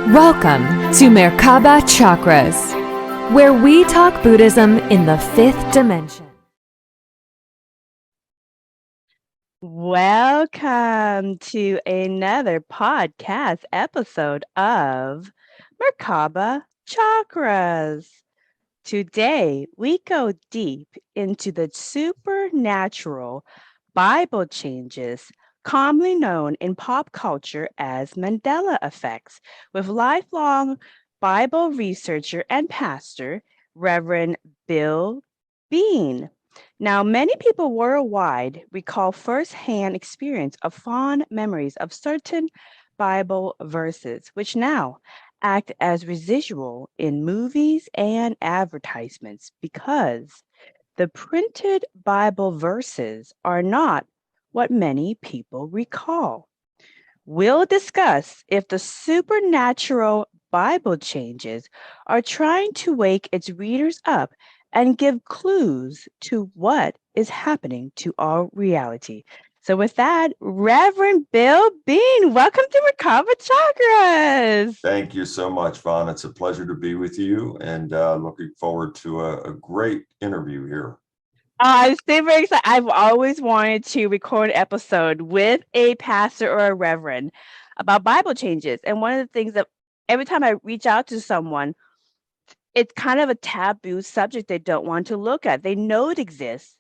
Welcome to Merkaba Chakras, where we talk Buddhism in the fifth dimension. Welcome to another podcast episode of Merkaba Chakras. Today, we go deep into the supernatural Bible changes commonly known in pop culture as Mandela Effects, with lifelong Bible researcher and pastor, Reverend Bill Bean. Now, many people worldwide recall firsthand experience of fond memories of certain Bible verses, which now act as residual in movies and advertisements because the printed Bible verses are not what many people recall. We'll discuss if the supernatural Bible changes are trying to wake its readers up and give clues to what is happening to our reality. So with that, Reverend Bill Bean, welcome to Merkaba Chakras. Thank you so much, Vaughn. It's a pleasure to be with you and looking forward to a great interview here. I'm super excited. I've always wanted to record an episode with a pastor or a reverend about Bible changes. And one of the things that every time I reach out to someone, it's kind of a taboo subject they don't want to look at. They know it exists.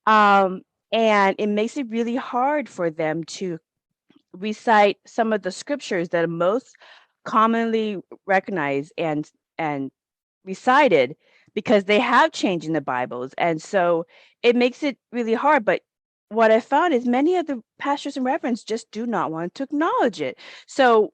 And it makes it really hard for them to recite some of the scriptures that are most commonly recognized and recited, because they have changed in the Bibles. And so it makes it really hard. But what I found is many of the pastors and reverends just do not want to acknowledge it. So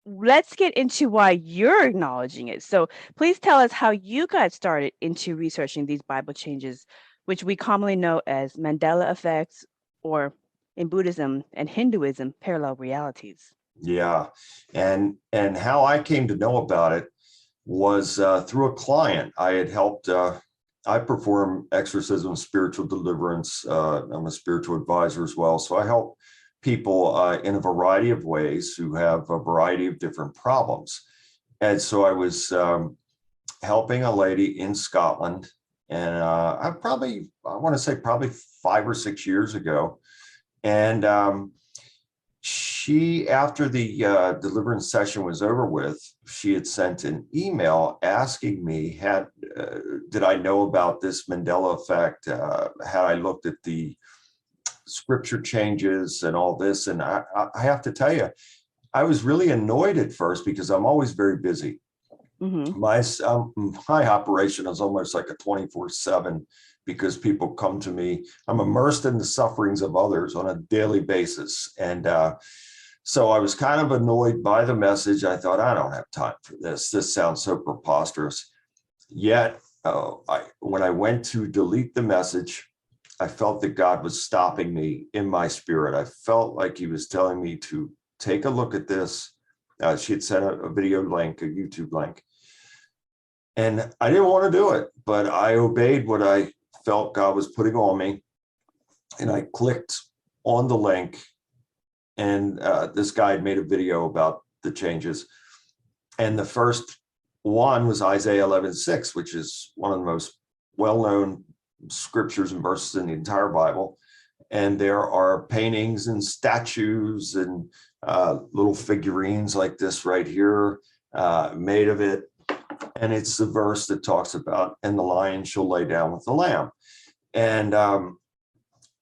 let's get into why you're acknowledging it. So please tell us how you got started into researching these Bible changes, which we commonly know as Mandela Effects, or in Buddhism and Hinduism, parallel realities. Yeah, and how I came to know about it was through a client. I had helped, I perform exorcism, spiritual deliverance. I'm a spiritual advisor as well. So I help people in a variety of ways who have a variety of different problems. And so I was helping a lady in Scotland, and I want to say probably 5 or 6 years ago. And she, after the deliverance session was over with, she had sent an email asking me, did I know about this Mandela effect? Had I looked at the scripture changes and all this? And I have to tell you, I was really annoyed at first because I'm always very busy. Mm-hmm. My operation is almost like a 24/7, because people come to me. I'm immersed in the sufferings of others on a daily basis. And so I was kind of annoyed by the message. I thought, I don't have time for this. This sounds so preposterous. Yet, when I went to delete the message, I felt that God was stopping me in my spirit. I felt like he was telling me to take a look at this. She had sent a video link, a YouTube link. And I didn't want to do it, but I obeyed what I felt God was putting on me. And I clicked on the link, and this guy had made a video about the changes. And the first one was Isaiah 11:6, which is one of the most well-known scriptures and verses in the entire Bible. And there are paintings and statues and little figurines like this right here made of it. And it's the verse that talks about, and the lion shall lay down with the lamb. And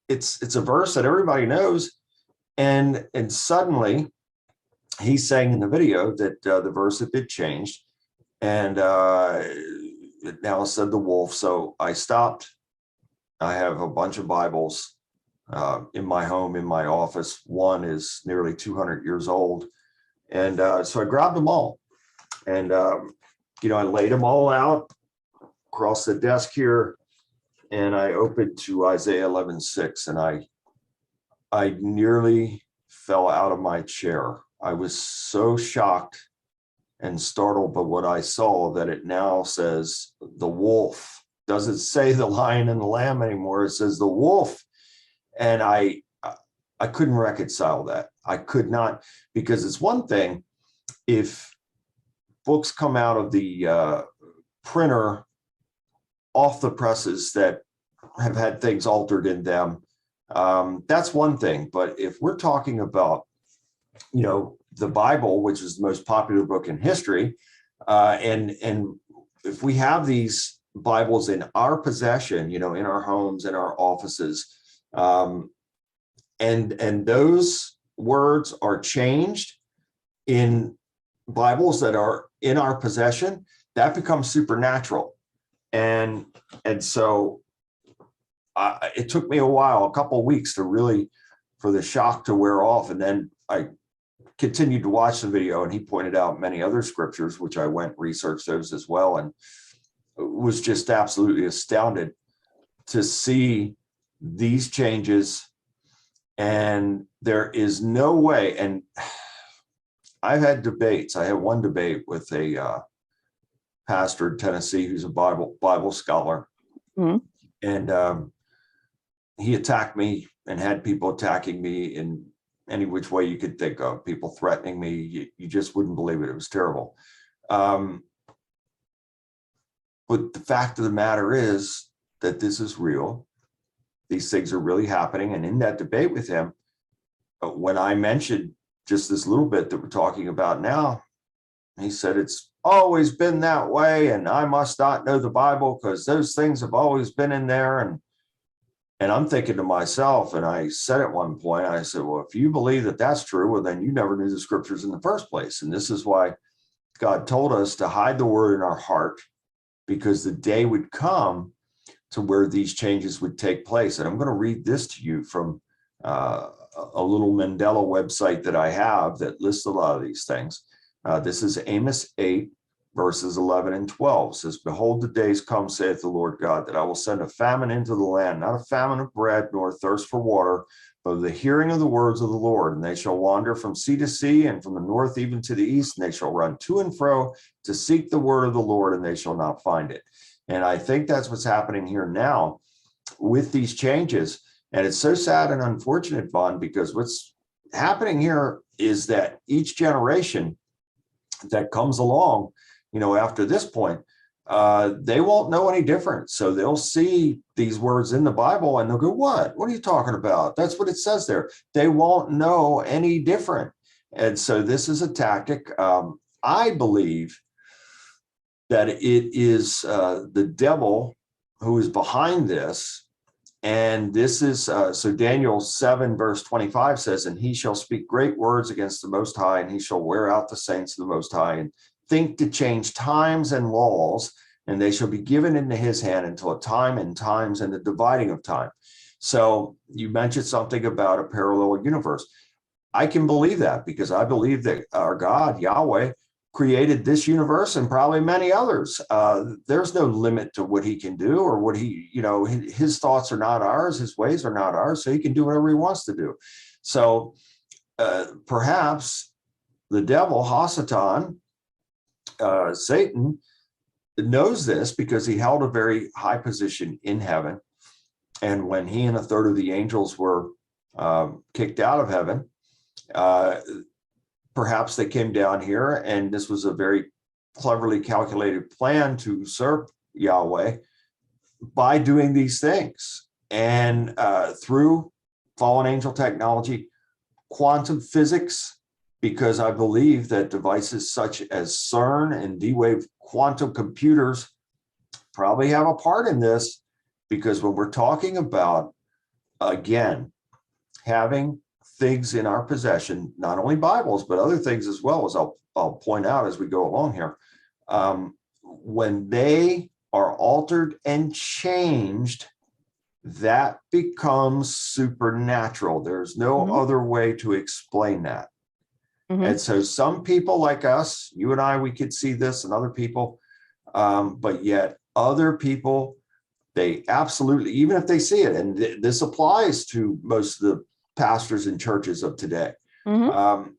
it's a verse that everybody knows. And suddenly he's saying in the video that the verse had been changed, and it now said the wolf. So I stopped. I have a bunch of Bibles in my home, in my office. One is nearly 200 years old. And so I grabbed them all. And I laid them all out across the desk here, and I opened to Isaiah 11:6, and I nearly fell out of my chair. I was so shocked and startled by what I saw that it now says the wolf. Doesn't say the lion and the lamb anymore. It says the wolf. And I couldn't reconcile that. I could not, because it's one thing if books come out of the printer off the presses that have had things altered in them, that's one thing. But if we're talking about, the Bible, which is the most popular book in history, and if we have these Bibles in our possession, in our homes, in our offices, and those words are changed in Bibles that are in our possession, that becomes supernatural. And so it took me a while, a couple of weeks for the shock to wear off. And then I continued to watch the video, and he pointed out many other scriptures, which I went researched those as well, and was just absolutely astounded to see these changes. And there is no way, and I've had debates. I had one debate with a pastor in Tennessee who's a Bible scholar, and he attacked me and had people attacking me in any which way you could think of, people threatening me. You just wouldn't believe it. It was terrible. But the fact of the matter is that this is real. These things are really happening. And in that debate with him, when I mentioned just this little bit that we're talking about now, he said, it's always been that way, and I must not know the Bible because those things have always been in there. And I'm thinking to myself, and I said at one point, I said, well, if you believe that that's true, well, then you never knew the scriptures in the first place. And this is why God told us to hide the word in our heart, because the day would come to where these changes would take place. And I'm going to read this to you from a little Mandela website that I have that lists a lot of these things. This is Amos 8, verses 11 and 12. It says, behold, the days come, saith the Lord God, that I will send a famine into the land, not a famine of bread, nor thirst for water, but of the hearing of the words of the Lord. And they shall wander from sea to sea, and from the north even to the east, and they shall run to and fro to seek the word of the Lord, and they shall not find it. And I think that's what's happening here now with these changes. And it's so sad and unfortunate, Vaughn, because what's happening here is that each generation that comes along, after this point, they won't know any different. So they'll see these words in the Bible and they'll go, what are you talking about? That's what it says there. They won't know any different. And so this is a tactic. I believe that it is the devil who is behind this. And this is, so Daniel 7 verse 25 says, and he shall speak great words against the Most High, and he shall wear out the saints of the Most High, and think to change times and laws, and they shall be given into his hand until a time and times and the dividing of time. So you mentioned something about a parallel universe. I can believe that, because I believe that our God, Yahweh, created this universe and probably many others. There's no limit to what he can do, or what his thoughts are not ours, his ways are not ours, so he can do whatever he wants to do. So perhaps the devil, Hasatan, Satan, knows this because he held a very high position in heaven. And when he and a third of the angels were kicked out of heaven, perhaps they came down here, and this was a very cleverly calculated plan to usurp Yahweh by doing these things. And through fallen angel technology, quantum physics, because I believe that devices such as CERN and D-Wave quantum computers probably have a part in this, because when we're talking about, again, having things in our possession, not only Bibles, but other things as well, as I'll point out as we go along here, when they are altered and changed, that becomes supernatural. There's no other way to explain that. And so some people like us, you and I, we could see this, and other people, but yet other people, they absolutely, even if they see it, and this applies to most of the pastors and churches of today,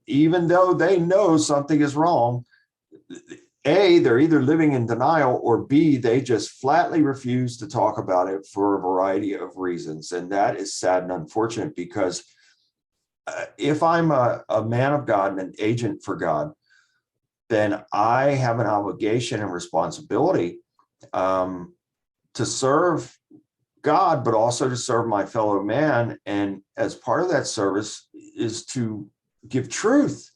even though they know something is wrong, A, they're either living in denial, or B, they just flatly refuse to talk about it for a variety of reasons. And that is sad and unfortunate, because if I'm a man of God and an agent for God, then I have an obligation and responsibility to serve God, but also to serve my fellow man. And as part of that service is to give truth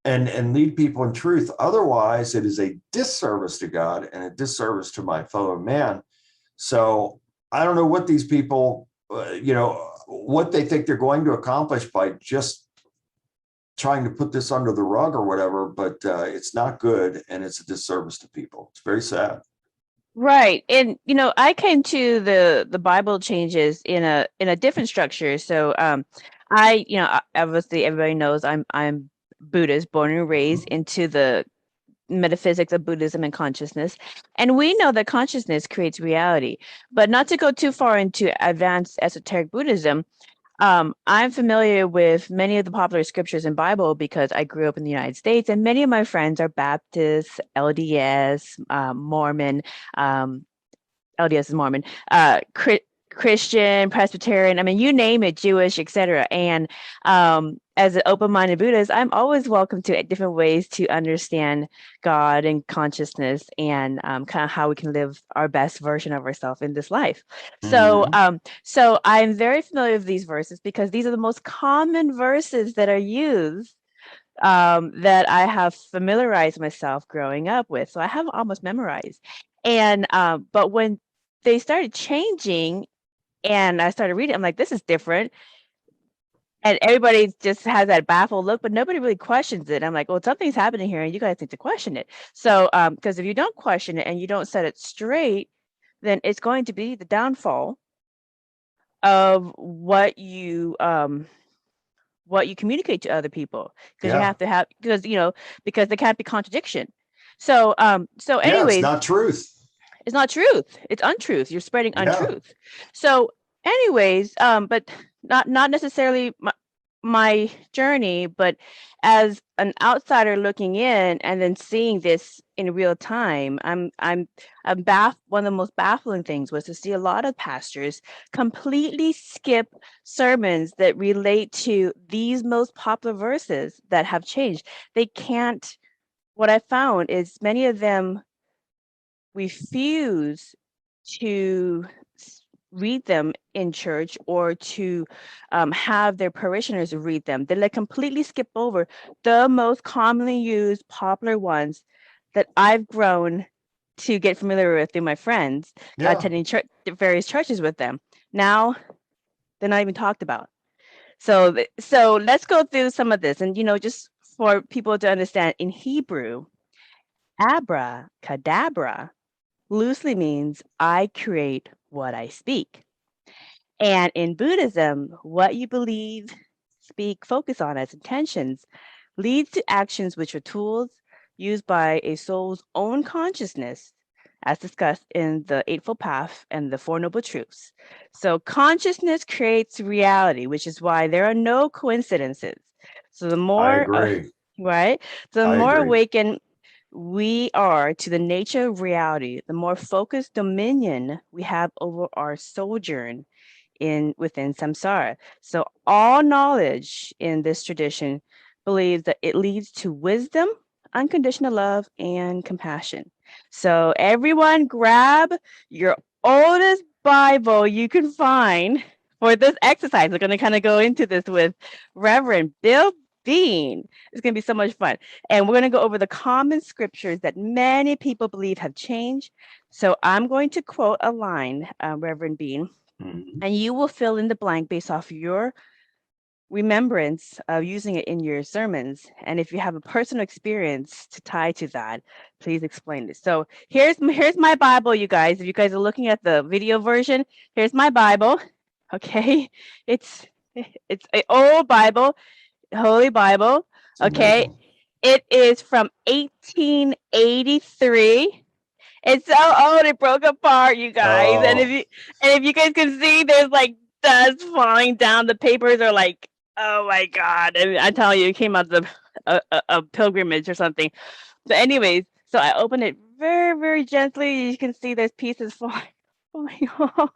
and lead people in truth. Otherwise, it is a disservice to God and a disservice to my fellow man. So I don't know what these people, what they think they're going to accomplish by just trying to put this under the rug or whatever, but it's not good, and it's a disservice to people. It's very sad. Right. And I came to the Bible changes in a different structure. So obviously everybody knows I'm Buddhist, born and raised into the metaphysics of Buddhism and consciousness. And we know that consciousness creates reality. But not to go too far into advanced esoteric Buddhism, I'm familiar with many of the popular scriptures in Bible because I grew up in the United States, and many of my friends are Baptist, LDS, Mormon. LDS is Mormon, Christian, Presbyterian. I mean, you name it, Jewish, etc. And as an open-minded Buddhist, I'm always welcome to different ways to understand God and consciousness, and kind of how we can live our best version of ourselves in this life. So, so I'm very familiar with these verses because these are the most common verses that are used, that I have familiarized myself growing up with. So I have almost memorized. And but when they started changing and I started reading, I'm like, this is different. And everybody just has that baffled look, but nobody really questions it. I'm like, well, something's happening here and you guys need to question it. So because if you don't question it and you don't set it straight, then it's going to be the downfall of what you communicate to other people, because you have to have, because because there can't be contradiction. So so anyways, it's not truth. It's not truth. It's untruth. You're spreading untruth. So anyways, but not necessarily my journey, but as an outsider looking in and then seeing this in real time, one of the most baffling things was to see a lot of pastors completely skip sermons that relate to these most popular verses that have changed. They can't. What I found is many of them refuse to read them in church or to have their parishioners read them. They completely skip over the most commonly used popular ones that I've grown to get familiar with through my friends, attending various churches with them. Now they're not even talked about. So let's go through some of this, and just for people to understand, in Hebrew, abracadabra loosely means I create what I speak. And in Buddhism, what you believe, speak, focus on as intentions leads to actions which are tools used by a soul's own consciousness, as discussed in the Eightfold Path and the Four Noble Truths. So consciousness creates reality, which is why there are no coincidences. So the more, I agree. Right? So the more awakened we are to the nature of reality, the more focused dominion we have over our sojourn within samsara. So all knowledge in this tradition believes that it leads to wisdom, unconditional love, and compassion. So everyone grab your oldest Bible you can find for this exercise. We're going to kind of go into this with Reverend Bill Bean. It's going to be so much fun. And we're going to go over the common scriptures that many people believe have changed. So I'm going to quote a line, Reverend Bean, and you will fill in the blank based off your remembrance of using it in your sermons. And if you have a personal experience to tie to that, please explain this. So here's my Bible, you guys. If you guys are looking at the video version, here's my Bible. Okay, it's an old Bible, Holy Bible. Okay, it is from 1883. It's so old, it broke apart, you guys. And if you guys can see, there's like dust falling down. The papers are like, oh my God. I mean, I tell you, it came out of a pilgrimage or something. So anyways, so I open it very, very gently. You can see there's pieces falling off.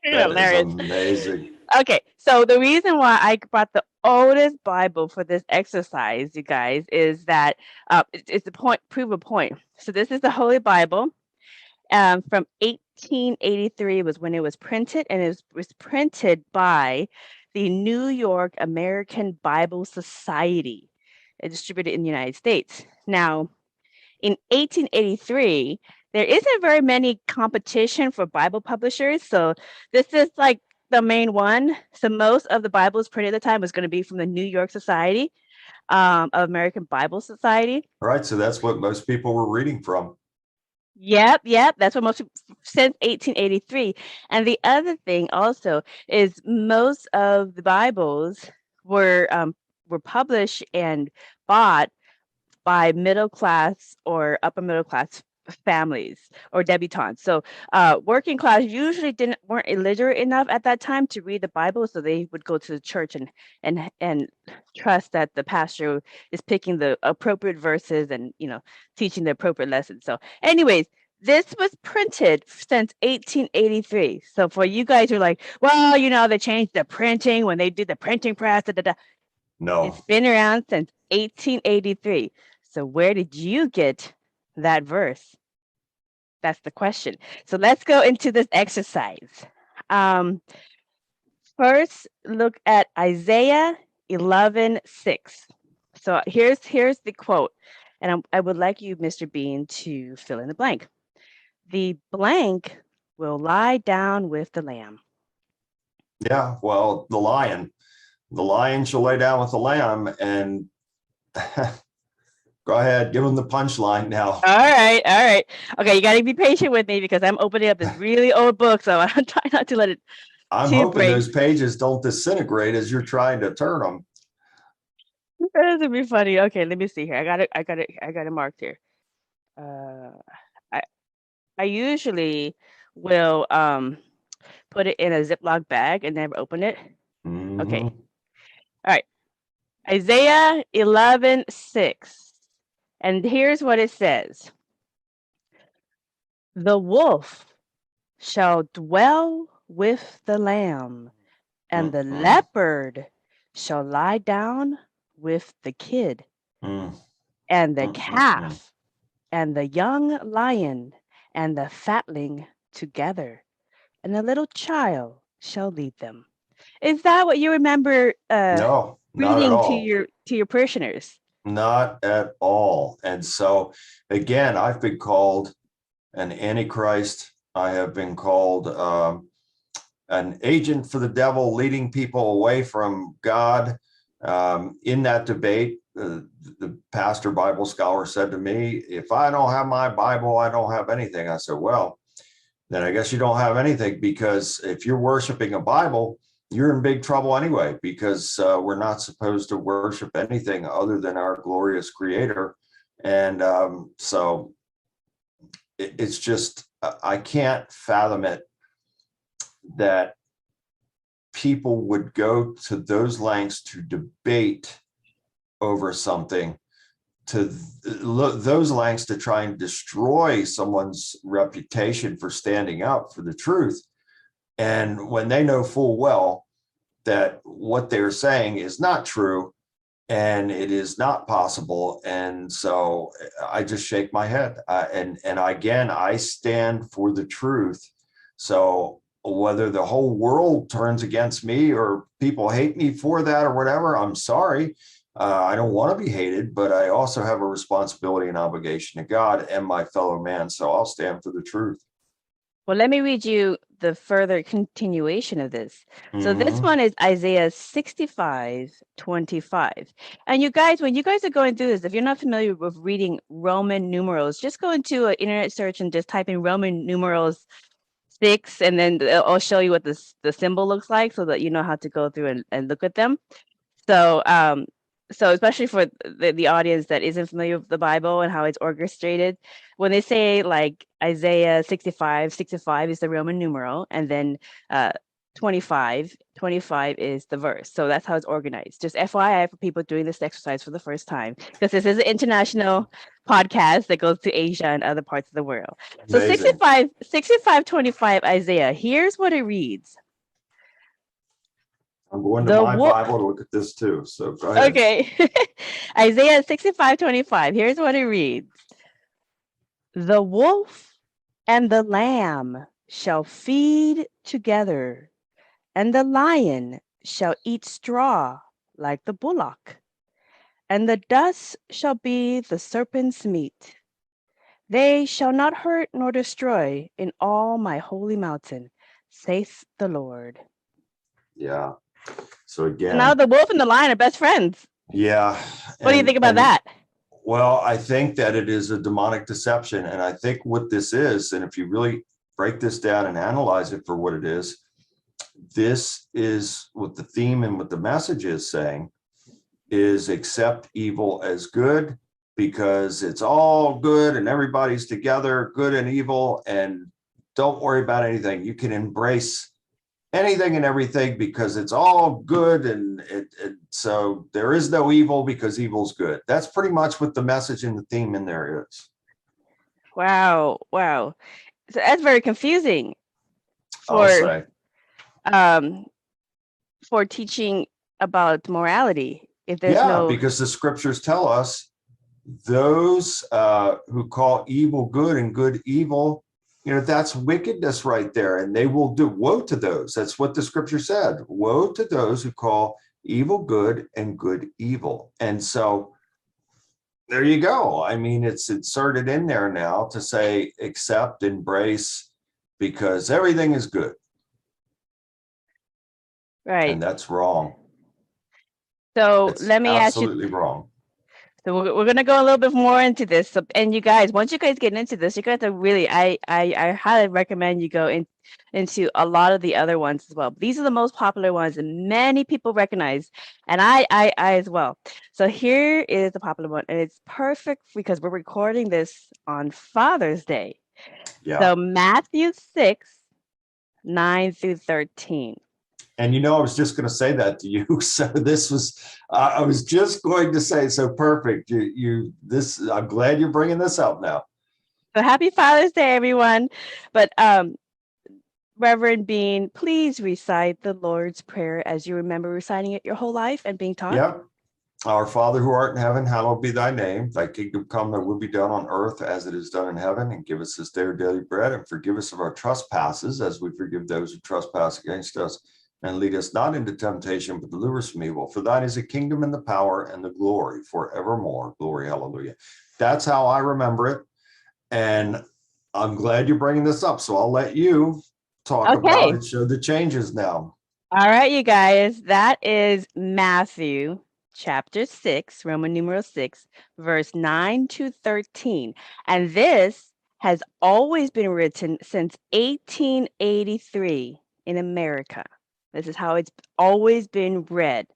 That is Hilarious. amazing. Okay, so the reason why I brought the oldest Bible for this exercise, you guys, is that it's the point, prove a point. So this is the Holy Bible from 1883 was when it was printed, and it was printed by the New York American Bible Society and distributed in the United States. Now, in 1883, there isn't very many competition for Bible publishers. So this is like the main one. So most of the Bibles printed at the time was going to be from the New York Society of American Bible Society. All right, so that's what most people were reading from. Yep. That's what most people, since 1883. And the other thing also is most of the Bibles were published and bought by middle class or upper middle class families or debutantes. So working class usually weren't illiterate enough at that time to read the Bible, so they would go to the church and trust that the pastor is picking the appropriate verses and teaching the appropriate lessons. So anyways, this was printed since 1883. So for you guys who are like, well, they changed the printing when they did the printing press. No. It's been around since 1883. So where did you get that verse? That's the question. So let's go into this exercise. First, look at Isaiah 11:6. So here's the quote, and I would like you, Mr. Bean, to fill in the blank. The blank will lie down with the lamb. Yeah, well, the lion shall lay down with the lamb, and go ahead, give him the punchline now. All right. Okay, you got to be patient with me because I'm opening up this really old book, so I'm trying not to let it. I'm hoping those pages don't disintegrate as you're trying to turn them. This would be funny. Okay, let me see here. I got it marked here. I usually will put it in a Ziploc bag and never open it. Mm-hmm. Okay. All right. Isaiah 11:6. And here's what it says. The wolf shall dwell with the lamb, and the leopard shall lie down with the kid, and the calf, and the young lion, and the fatling together, and the little child shall lead them. Is that what you remember No, not reading at all. to your parishioners? Not at all. And so, again, I've been called an antichrist. I have been called an agent for the devil, leading people away from God. In that debate, the pastor Bible scholar said to me, if I don't have my Bible, I don't have anything. I said, well, then I guess you don't have anything, because if you're worshiping a Bible, you're in big trouble anyway, because we're not supposed to worship anything other than our glorious Creator. And so it's just, I can't fathom it that people would go to those lengths to debate over something, to those lengths to try and destroy someone's reputation for standing up for the truth. And when they know full well that what they're saying is not true and it is not possible. And so I just shake my head. And again, I stand for the truth. So whether the whole world turns against me or people hate me for that or whatever, I'm sorry. I don't want to be hated, but I also have a responsibility and obligation to God and my fellow man. So I'll stand for the truth. Well, let me read you the further continuation of this. So this one is Isaiah 65:25. And you guys, when you guys are going through this, if you're not familiar with reading Roman numerals, just go into an internet search and just type in Roman numerals 6, and then I'll show you what the symbol looks like so that you know how to go through and look at them. So so especially for the audience that isn't familiar with the Bible and how it's orchestrated, when they say like Isaiah 65 is the Roman numeral, and then 25 is the verse. So that's how it's organized. Just FYI for people doing this exercise for the first time, because this is an international podcast that goes to Asia and other parts of the world. So Amazing. 65:25 Isaiah, here's what it reads. I'm going to The my Bible to look at this too. So go ahead. Okay. Isaiah 65:25. Here's what it reads. The wolf and the lamb shall feed together, and the lion shall eat straw like the bullock, and the dust shall be the serpent's meat. They shall not hurt nor destroy in all my holy mountain, saith the Lord. Yeah. So And now again, the wolf and the lion are best friends. yeah. What do you think about that? Well, I think that it is a demonic deception. And I think what this is, and if you really break this down and analyze it for what it is, this is what the theme and what the message is saying is accept evil as good because it's all good and everybody's together, good and evil, and don't worry about anything. You can embrace anything and everything because it's all good, and so there is no evil because evil's good. That's pretty much what the message and the theme in there is. Wow. So that's very confusing I'll for say. For teaching about morality. If there's Yeah, because the scriptures tell us those who call evil good and good evil, that's wickedness right there. And they will do woe to those. That's what the scripture said. Woe to those who call evil good and good evil. And so there you go. I mean, it's inserted in there now to say accept, embrace, because everything is good. right. And that's wrong. So It's let me ask you. absolutely wrong. So we're gonna go a little bit more into this. So, and you guys, once you guys get into this, you guys are really, I highly recommend you go into a lot of the other ones as well. These are the most popular ones, and many people recognize, and I as well. So here is the popular one, and it's perfect because we're recording this on Father's Day. Yeah. So Matthew 6:9-13. And I was just going to say that to you. So this was, I was just going to say, so perfect. I'm glad you're bringing this up now. So happy Father's Day, everyone. But Reverend Bean, please recite the Lord's Prayer as you remember reciting it your whole life and being taught. Yeah. Our Father who art in heaven, hallowed be thy name. Thy kingdom come, thy will be done on earth as it is done in heaven. And give us this day our daily bread, and forgive us of our trespasses as we forgive those who trespass against us. And lead us not into temptation, but deliver us from evil. For thine is the kingdom and the power and the glory forevermore. Glory, hallelujah. That's how I remember it. And I'm glad you're bringing this up. So I'll let you talk about it, show the changes now. All right, you guys. That is Matthew chapter 6, Roman numeral 6, verse 9-13. And this has always been written since 1883 in America. This is how it's always been read.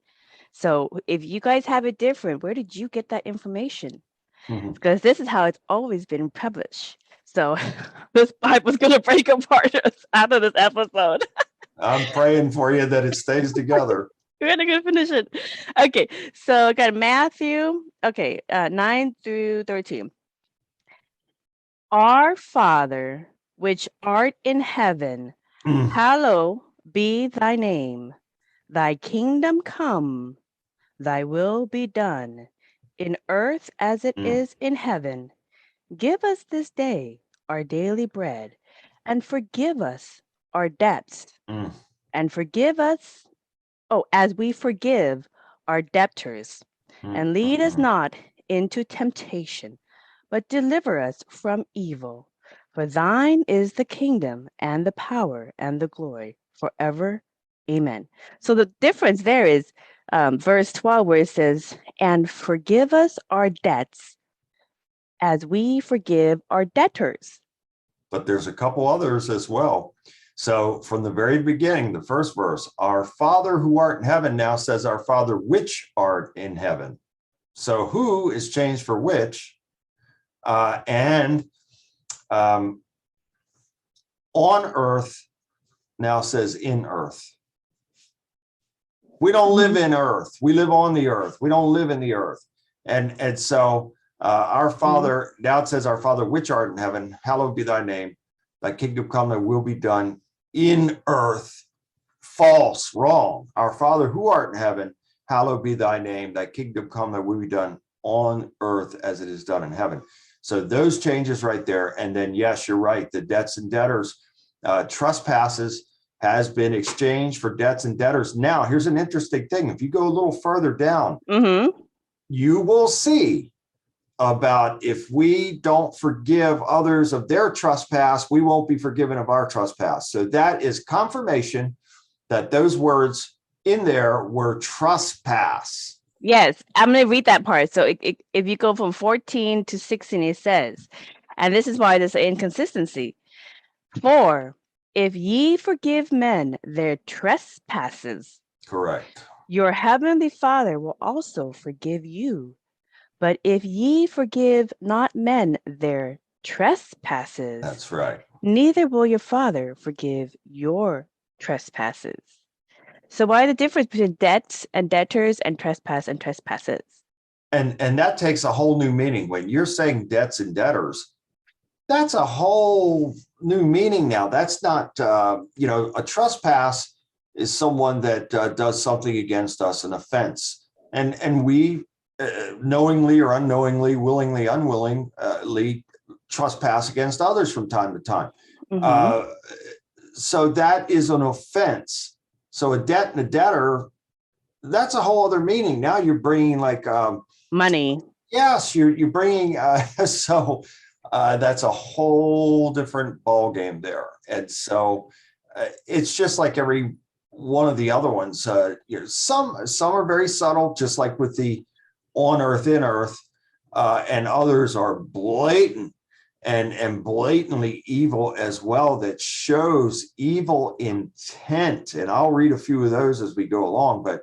So if you guys have it different, where did you get that information? Because this is how it's always been published. So this Bible's going to break apart out of this episode. I'm praying for you that it stays together. We're going to finish it. Okay, so got Matthew, 9-13. Our Father, which art in heaven, hallowed be thy name. Thy kingdom come, thy will be done, in earth as it is in heaven. Give us this day our daily bread, and forgive us our debts, and forgive us, as we forgive our debtors. And lead us not into temptation, but deliver us from evil. For thine is the kingdom and the power and the glory forever. Amen. So the difference there is verse 12 where it says, and forgive us our debts as we forgive our debtors. But there's a couple others as well. So from the very beginning, the first verse, our Father who art in heaven now says our Father which art in heaven. So who is changed for which, and on earth now says in earth. We don't live in earth. We live on the earth. We don't live in the earth. And so our Father, now it says our Father which art in heaven, hallowed be thy name. Thy kingdom come, thy will be done in earth false, wrong. Our Father who art in heaven, hallowed be thy name. Thy kingdom come, thy will be done on earth as it is done in heaven. So those changes right there. And then, yes, you're right. The debts and debtors, trespasses has been exchanged for debts and debtors. Now, here's an interesting thing. If you go a little further down, you will see about if we don't forgive others of their trespass, we won't be forgiven of our trespass. So that is confirmation that those words in there were trespass. Yes, I'm going to read that part. So if you go from 14 to 16, it says, and this is why there's an inconsistency. For if ye forgive men their trespasses, Correct. your heavenly Father will also forgive you. But if ye forgive not men their trespasses, That's right. neither will your Father forgive your trespasses. So why the difference between debts and debtors and trespass and trespasses? And that takes a whole new meaning. When you're saying debts and debtors, that's a whole new meaning now. That's not, a trespass is someone that does something against us, an offense. And we knowingly or unknowingly, willingly, unwillingly trespass against others from time to time. So that is an offense. So a debt and a debtor, that's a whole other meaning. Now you're bringing like money. Yes, you're bringing. That's a whole different ball game there. And so it's just like every one of the other ones. Some are very subtle, just like with the on earth, in earth, and others are blatant and blatantly evil as well, that shows evil intent. And I'll read a few of those as we go along. But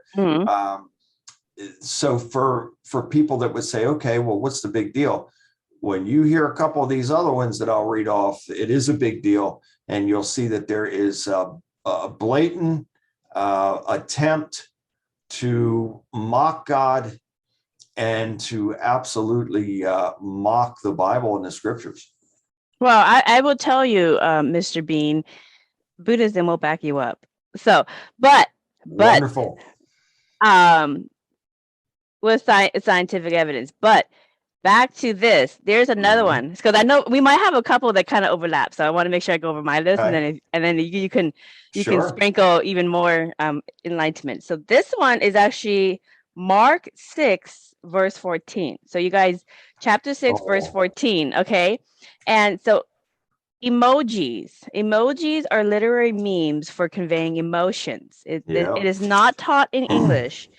so for people that would say, okay, well, what's the big deal? When you hear a couple of these other ones that I'll read off, it is a big deal. And you'll see that there is a blatant attempt to mock God and to absolutely mock the Bible and the scriptures. Well, I will tell you, Mr. Bean, Buddhism will back you up. So, but Wonderful. With scientific evidence. But back to this, there's another one, because I know we might have a couple that kind of overlap. So I want to make sure I go over my list, Okay. and then you can Sure. sprinkle even more enlightenment. So this one is actually Mark 6 verse 14. So you guys, chapter 6 verse 14. Okay, and so emojis are literary memes for conveying emotions. It is not taught in English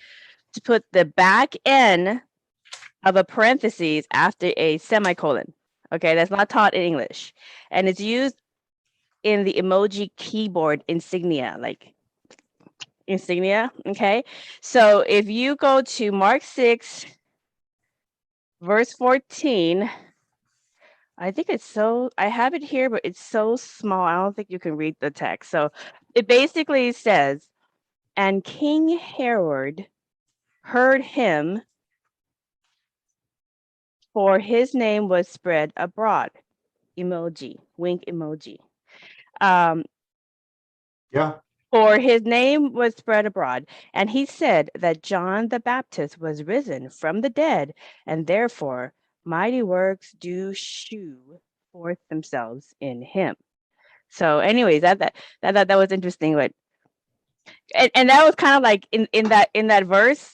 to put the back end of a parentheses after a semicolon. Okay, that's not taught in English. And it's used in the emoji keyboard insignia, like insignia. Okay, so if you go to Mark 6 verse 14, I think I have it here, but it's so small, I don't think you can read the text. So it basically says, and King Herod heard him, for his name was spread abroad. Emoji, wink emoji. For his name was spread abroad, and he said that John the Baptist was risen from the dead, and therefore mighty works do shew forth themselves in him. So, anyways, that was interesting. But and that was kind of like in that verse.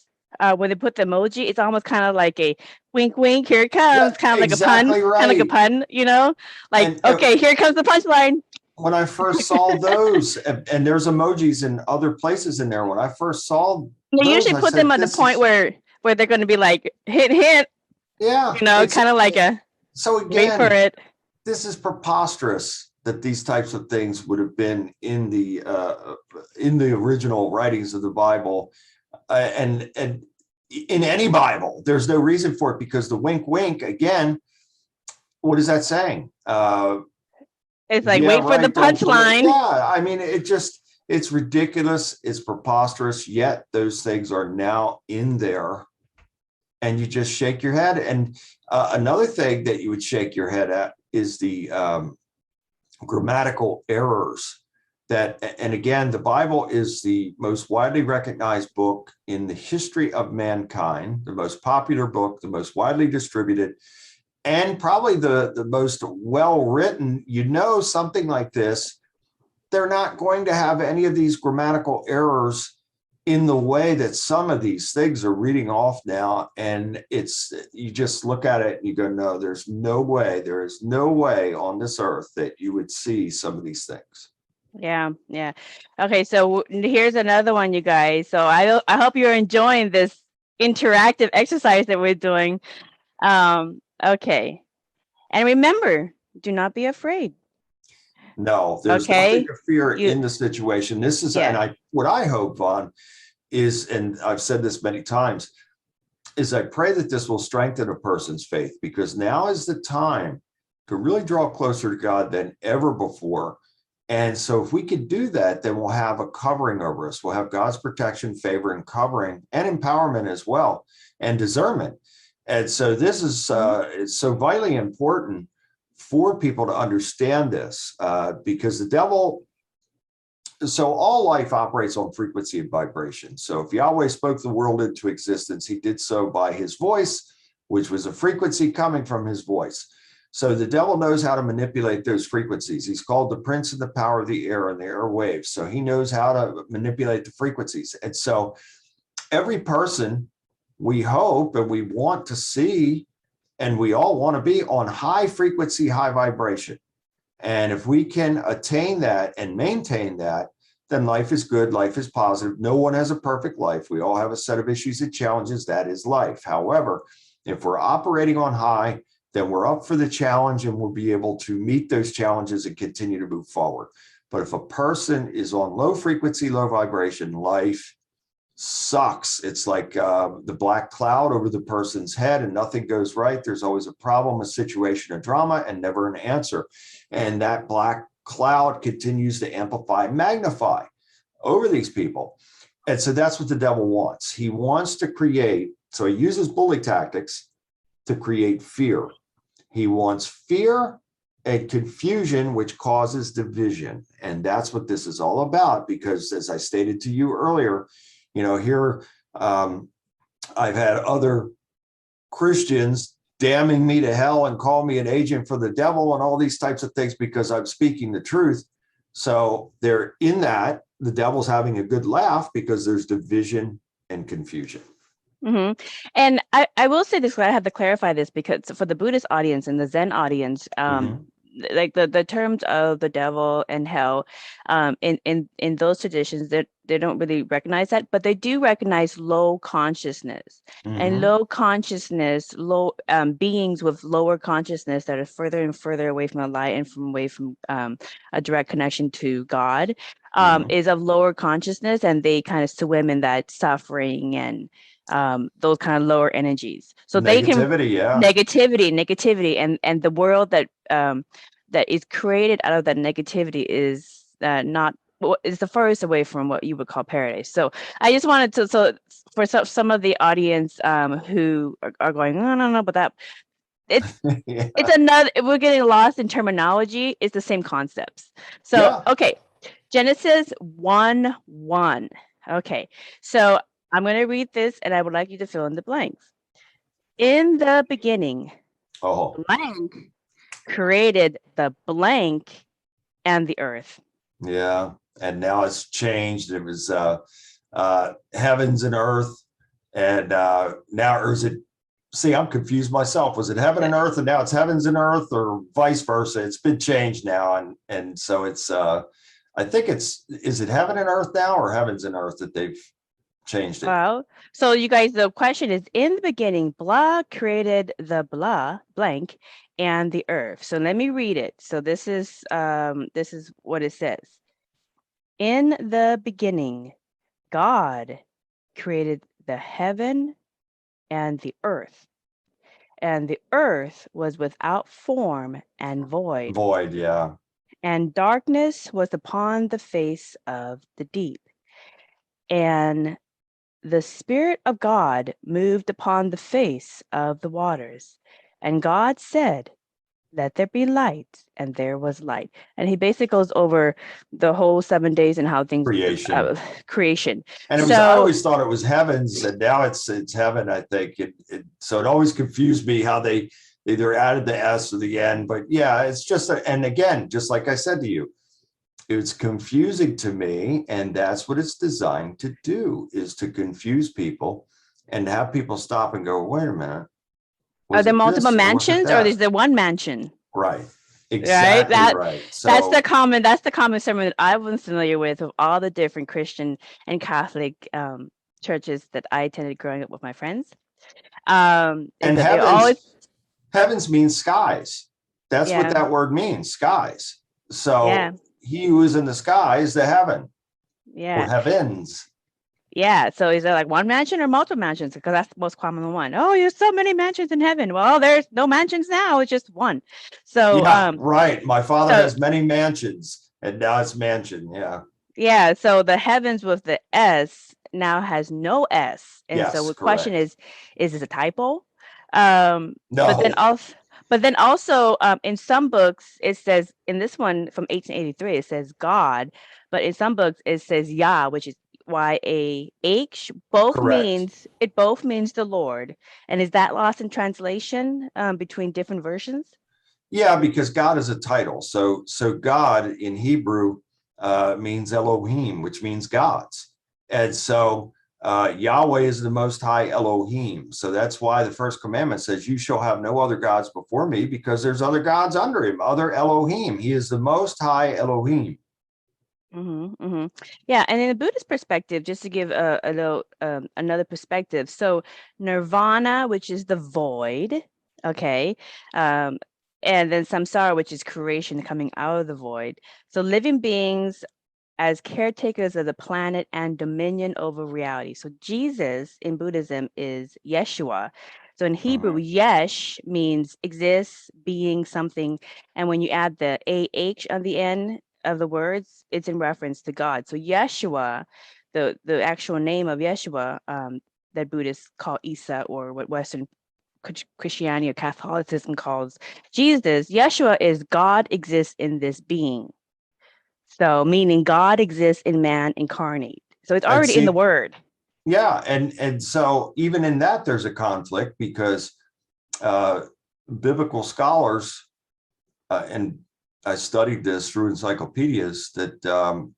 When they put the emoji, it's almost kind of like a wink, wink. Here it comes, kind of like exactly a pun, right. kind of like a pun, like okay, here comes the punchline. When I first saw those, and there's emojis in other places in there. When I first saw, they usually put them at the point where they're going to be like hit. Yeah, kind of like a. So again, wait for it. This is preposterous that these types of things would have been in the original writings of the Bible, and in any Bible. There's no reason for it, because the wink, wink again. What is that saying? It's like wait for the punchline. Yeah, I mean, it's ridiculous. It's preposterous. Yet those things are now in there, and you just shake your head. And another thing that you would shake your head at is the grammatical errors and again, the Bible is the most widely recognized book in the history of mankind, the most popular book, the most widely distributed, and probably the most well-written. Something like this, they're not going to have any of these grammatical errors in the way that some of these things are reading off now. And you just look at it and you go, no, there is no way on this earth that you would see some of these things. Yeah. Okay, so here's another one, you guys. So I hope you're enjoying this interactive exercise that we're doing. Okay. And remember, do not be afraid. No, there's nothing to fear in the situation. This is, and what I hope, Vaughn, is, and I've said this many times, is I pray that this will strengthen a person's faith, because now is the time to really draw closer to God than ever before. And so if we could do that, then we'll have a covering over us. We'll have God's protection, favor, and covering, and empowerment as well, and discernment. And so this is it's so vitally important for people to understand this, because the devil, so all life operates on frequency and vibration. So if Yahweh spoke the world into existence, he did so by his voice, which was a frequency coming from his voice. So the devil knows how to manipulate those frequencies. He's called the prince of the power of the air and the airwaves. So he knows how to manipulate the frequencies. And so every person, we hope and we want to see, and we all want to be on high frequency, high vibration. And if we can attain that and maintain that, then life is good, life is positive. No one has a perfect life. We all have a set of issues and challenges. That is life. However, if we're operating on high, then we're up for the challenge and we'll be able to meet those challenges and continue to move forward. But if a person is on low frequency, low vibration, life sucks. It's like the black cloud over the person's head and nothing goes right. There's always a problem, a situation, a drama, and never an answer. And that black cloud continues to amplify, magnify over these people. And so that's what the devil wants. He wants to create, so he uses bully tactics to create fear. He wants fear and confusion, which causes division. And that's what this is all about, because as I stated to you earlier, here I've had other Christians damning me to hell and call me an agent for the devil and all these types of things because I'm speaking the truth. So they're in that. The devil's having a good laugh because there's division and confusion. Mm-hmm. And I will say this, I have to clarify this, because for the Buddhist audience and the Zen audience, like the terms of the devil and hell, in those traditions, they don't really recognize that, but they do recognize low consciousness and low consciousness, beings with lower consciousness that are further and further away from the light and away from a direct connection to God, is of lower consciousness, and they kind of swim in that suffering and those kind of lower energies. So they can negativity, and the world that is created out of that negativity is not is the furthest away from what you would call paradise. So I just wanted to, so for some of the audience who are going, no, but that it's it's another, we're getting lost in terminology. It's the same concepts. So okay, Genesis 1:1. Okay, so I'm going to read this and I would like you to fill in the blanks. In the beginning, blank created the blank and the earth. Yeah, and now it's changed. It was heavens and earth, and now, or is it, see, I'm confused myself. Was it heaven and earth and now it's heavens and earth, or vice versa? It's been changed now. And so it's, I think is it heaven and earth now, or heavens and earth that they've changed it? Well, so you guys, the question is, in the beginning, blah created the blah blank and the earth. So let me read it. So this is what it says. In the beginning, God created the heaven and the earth was without form and void. Void, yeah. And darkness was upon the face of the deep. And the Spirit of God moved upon the face of the waters. And God said, let there be light, and there was light. And he basically goes over the whole 7 days and how things Creation. creation. And it was, I always thought it was heavens, and now it's heaven, I think. So it always confused me how they either added the S or the N. But yeah, it's just, and again, just like I said to you, it's confusing to me, and that's what it's designed to do, is to confuse people and have people stop and go, wait a minute. Are there multiple mansions, or is there one mansion? Right. Exactly right. So that's the common sermon that I was familiar with all the different Christian and Catholic churches that I attended growing up with my friends. And heavens means skies. That's what that word means, skies. So he who is in the sky is the heaven. Or heavens. Yeah. So is there like one mansion or multiple mansions? Because that's the most common one. Oh, there's so many mansions in heaven. Well, there's no mansions now. It's just one. So right. My father has many mansions, and now it's mansion. Yeah. Yeah. So the heavens with the S now has no S. And so the question is this a typo? No. But then also in some books, it says, in this one from 1883, it says God, but in some books it says Yah, which is YAH. Both means the Lord. And is that lost in translation between different versions? Yeah, because God is a title. So God in Hebrew means Elohim, which means gods. And so Yahweh is the most high Elohim. So that's why the first commandment says, you shall have no other gods before me, because there's other gods under him, other Elohim. He is the most high Elohim. Yeah. And in a Buddhist perspective, just to give a little another perspective. So nirvana, which is the void. Okay. And then samsara, which is creation coming out of the void. So living beings as caretakers of the planet and dominion over reality. So Jesus in Buddhism is Yeshua. So in Hebrew, Yesh means exists, being, something. And when you add the AH on the end of the words, it's in reference to God. So Yeshua, the actual name of Yeshua, that Buddhists call Isa, or what Western Christianity or Catholicism calls Jesus, Yeshua is God exists in this being. So meaning God exists in man incarnate. So it's already in the word. Yeah. And so even in that, there's a conflict, because biblical scholars, and I studied this through encyclopedias, that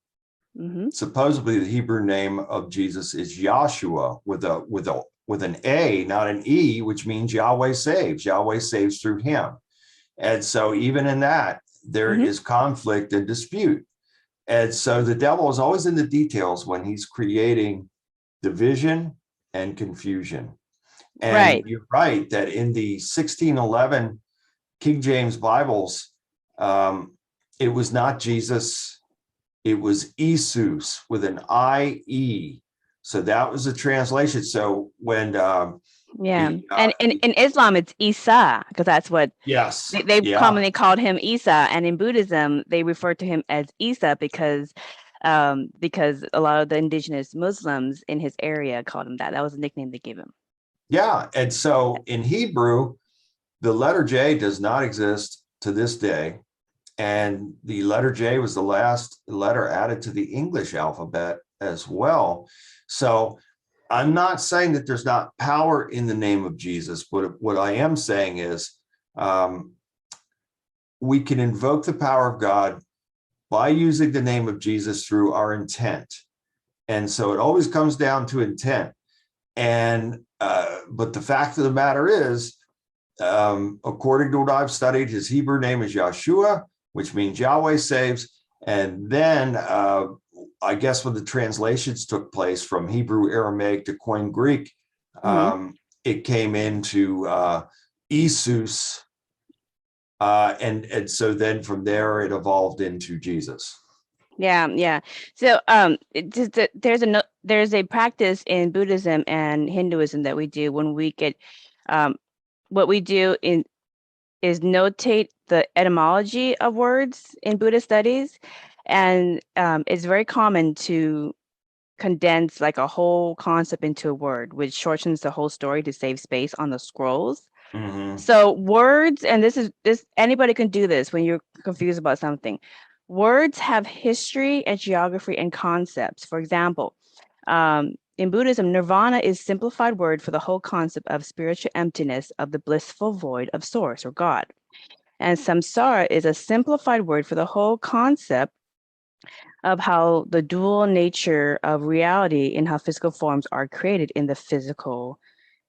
supposedly the Hebrew name of Jesus is Yahshua with an A, not an E, which means Yahweh saves. Yahweh saves through him. And so even in that, there is conflict and dispute. And so the devil is always in the details when he's creating division and confusion. And you're right that in the 1611 King James Bibles, it was not Jesus, it was Isus with an I-E. So that was a translation. So when and in Islam it's Isa, because that's what they commonly called him, Isa. And in Buddhism they refer to him as Isa because a lot of the indigenous Muslims in his area called him that. That was the nickname they gave him. Yeah. And so in Hebrew, the letter J does not exist to this day. And the letter J was the last letter added to the English alphabet as well. So I'm not saying that there's not power in the name of Jesus, but what I am saying is we can invoke the power of God by using the name of Jesus through our intent. And so it always comes down to intent. And but the fact of the matter is, according to what I've studied, his Hebrew name is Yahshua, which means Yahweh saves. And then I guess when the translations took place from Hebrew Aramaic to Koine Greek, it came into Isus. And so then from there it evolved into Jesus. Yeah. So there's a practice in Buddhism and Hinduism that we do when we get what we do is notate the etymology of words in Buddhist studies. And it's very common to condense like a whole concept into a word, which shortens the whole story to save space on the scrolls. Mhm. So words, and this anybody can do this when you're confused about something. Words have history and geography and concepts. For example, in Buddhism, nirvana is simplified word for the whole concept of spiritual emptiness of the blissful void of source or God. And samsara is a simplified word for the whole concept of how the dual nature of reality and how physical forms are created in the physical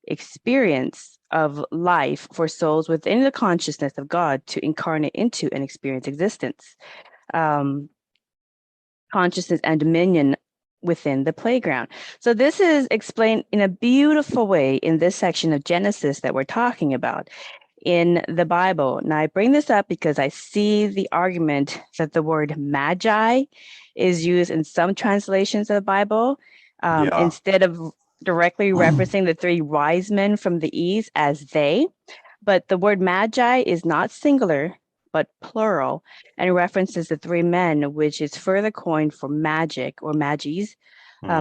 experience of life for souls within the consciousness of God to incarnate into and experience existence, consciousness and dominion within the playground. So this is explained in a beautiful way in this section of Genesis that we're talking about in the Bible. Now, I bring this up because I see the argument that the word magi is used in some translations of the Bible Yeah. instead of directly referencing the three wise men from the east as they. But the word magi is not singular, but plural, and references the three men, which is further coined for magic or magis,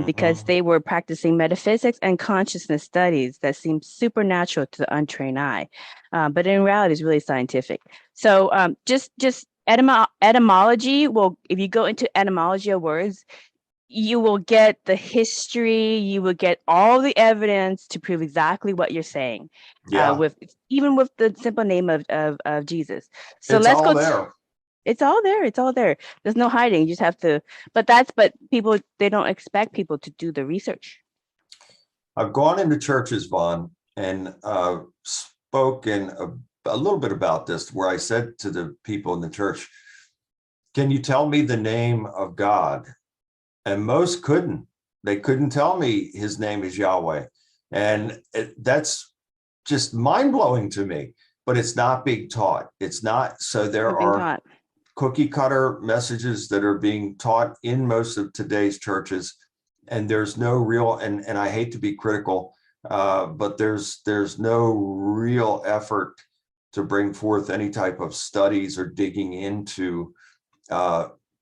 because Mhm. they were practicing metaphysics and consciousness studies that seem supernatural to the untrained eye, but in reality is really scientific. So just etymology will, if you go into etymology of words, you will get the history, you will get all the evidence to prove exactly what you're saying, Yeah. with even with the simple name of Jesus. So It's let's all go. there. It's all there. It's all there. There's no hiding. You just have to. But people. They don't expect people to do the research. I've gone into churches, Vaughn, and spoken a little bit about this, where I said to the people in the church, can you tell me the name of God? And most couldn't. They couldn't tell me his name is Yahweh. And that's just mind-blowing to me, but it's not being taught. It's not. So there Not being are taught. cookie cutter messages that are being taught in most of today's churches, and there's no real, and I hate to be critical, but there's no real effort to bring forth any type of studies or digging into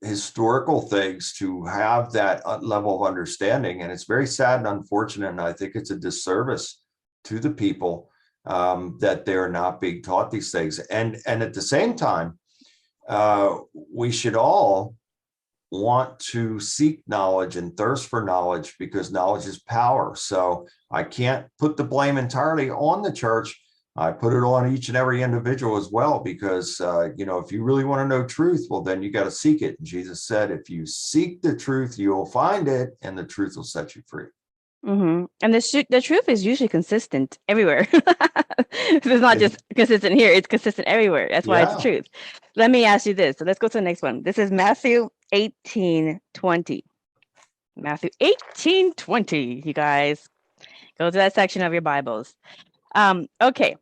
historical things to have that level of understanding. And it's very sad and unfortunate, and I think it's a disservice to the people that they're not being taught these things. And at the same time, we should all want to seek knowledge and thirst for knowledge, because knowledge is power. So I can't put the blame entirely on the church. I put it on each and every individual as well, because, if you really want to know truth, well, then you got to seek it. And Jesus said, if you seek the truth, you will find it, and the truth will set you free. Mm-hmm. And the truth is usually consistent everywhere. It's not just consistent here, it's consistent everywhere. That's why it's the truth. Let me ask you this. So let's go to the next one. This is Matthew 18:20. Matthew 18:20, you guys. Go to that section of your Bibles. Okay.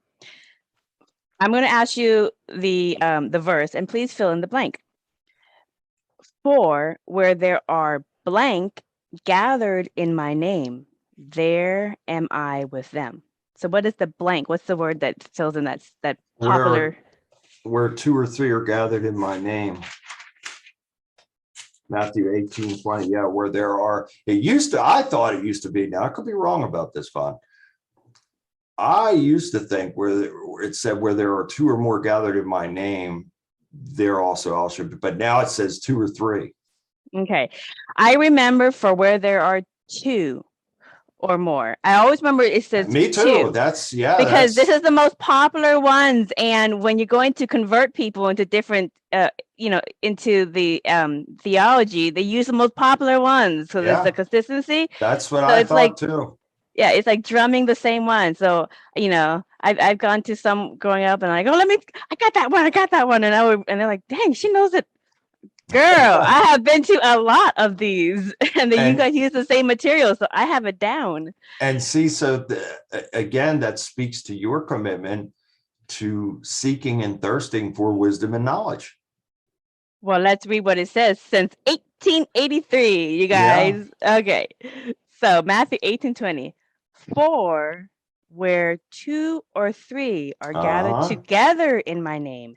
I'm going to ask you the verse, and please fill in the blank. For where there are blank gathered in my name, there am I with them. So what is the blank? What's the word that fills in that popular? Where two or three are gathered in my name. Matthew 18:20. Yeah, where there are, I thought it used to be, now I could be wrong about this, Vaughn. I used to think where it said where there are two or more gathered in my name, there also I should be, but now it says two or three. Okay. I remember for where there are two or more. I always remember it says Me too. two. Because this is the most popular ones. And when you're going to convert people into different, into the theology, they use the most popular ones. So there's the consistency. That's what I thought too. Yeah, it's like drumming the same one. So, I've gone to some growing up and I go, I got that one. And they're like, dang, she knows it. Girl, I have been to a lot of these, and then you guys use the same material, so I have it down. And see, so again, that speaks to your commitment to seeking and thirsting for wisdom and knowledge. Well, let's read what it says. Since 1883, you guys. Yeah. Okay, so Matthew 18:20. For where two or three are gathered together in my name,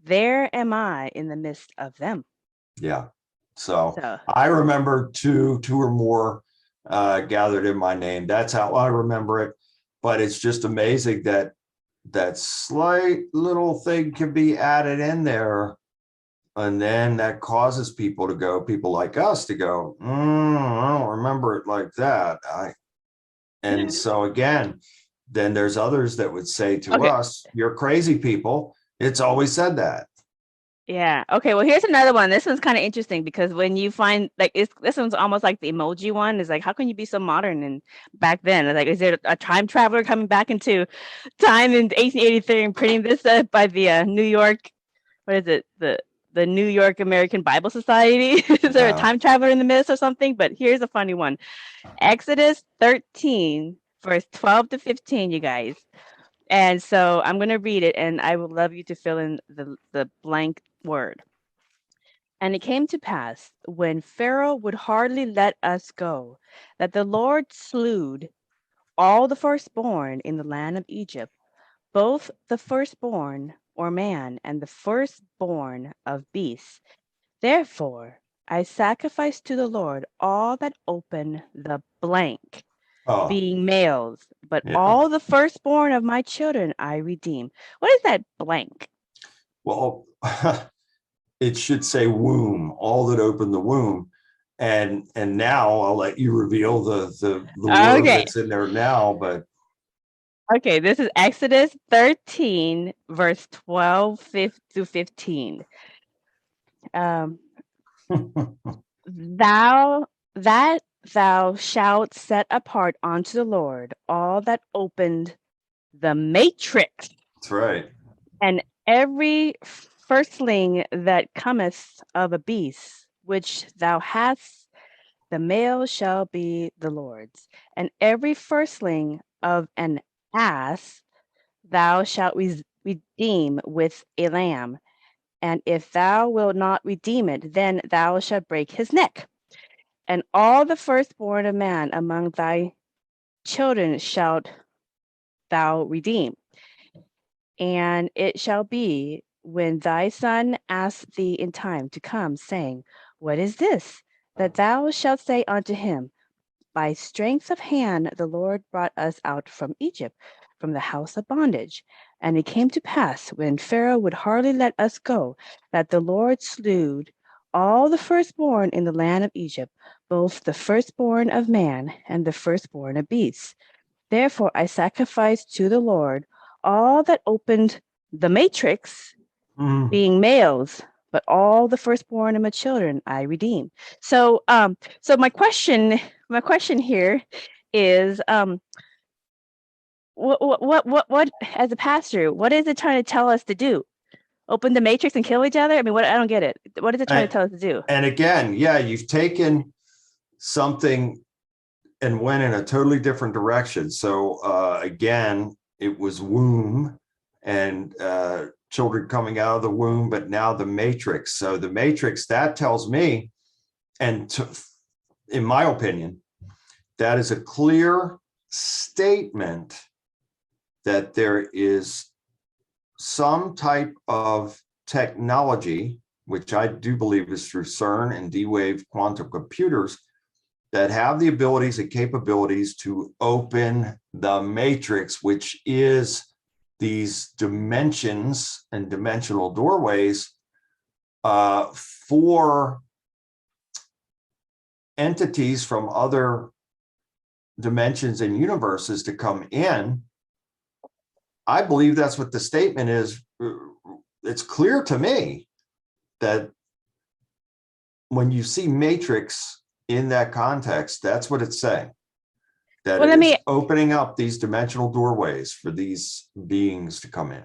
there am I in the midst of them. Yeah. So I remember two or more gathered in my name. That's how I remember it. But it's just amazing that that slight little thing can be added in there. And then that causes people like us to go, I don't remember it like that. And so again, then there's others that would say to Okay. us, you're crazy people. It's always said that. Yeah. Okay. Well, here's another one. This one's kind of interesting because when you find like this one's almost like the emoji one. Is like, how can you be so modern? And back then, it's like, is there a time traveler coming back into time in 1883 and printing this by the New York? What is it? The New York American Bible Society? Is there a time traveler in the midst or something? But here's a funny one. Exodus 13, verse 12 to 15, you guys. And so I'm going to read it, and I would love you to fill in the blank word. And it came to pass, when Pharaoh would hardly let us go, that the Lord slew all the firstborn in the land of Egypt, both the firstborn or man and the firstborn of beasts. Therefore I sacrificed to the Lord all that open the blank, being males, but all the firstborn of my children I redeem. What is that blank? Well, it should say womb, all that open the womb. And now I'll let you reveal the word that's in there now. But okay, this is Exodus 13, verse 12 through 15. Thou shalt set apart unto the Lord all that opened the matrix. That's right. And every firstling that cometh of a beast, which thou hast, the male shall be the Lord's. And every firstling of an ass thou shalt redeem with a lamb. And if thou wilt not redeem it, then thou shalt break his neck. And all the firstborn of man among thy children shalt thou redeem. And it shall be, when thy son asks thee in time to come, saying, What is this? That thou shalt say unto him, By strength of hand the Lord brought us out from Egypt, from the house of bondage. And it came to pass, when Pharaoh would hardly let us go, that the Lord slew all the firstborn in the land of Egypt, both the firstborn of man and the firstborn of beasts. Therefore I sacrificed to the Lord all that opened the matrix, being males, but all the firstborn of my children I redeem. So my question here is, what as a pastor, what is it trying to tell us to do? Open the matrix and kill each other? I mean, I don't get it. What is it trying to tell us to do? And again, you've taken something and went in a totally different direction. So again, it was womb and children coming out of the womb, but now the matrix. So the matrix, that tells me, and in my opinion, that is a clear statement that there is some type of technology, which I do believe is through CERN and D-Wave quantum computers, that have the abilities and capabilities to open the matrix, which is these dimensions and dimensional doorways for entities from other dimensions and universes to come in. I believe that's what the statement is. It's clear to me that when you see matrix in that context, that's what it's saying. That it is opening up these dimensional doorways for these beings to come in.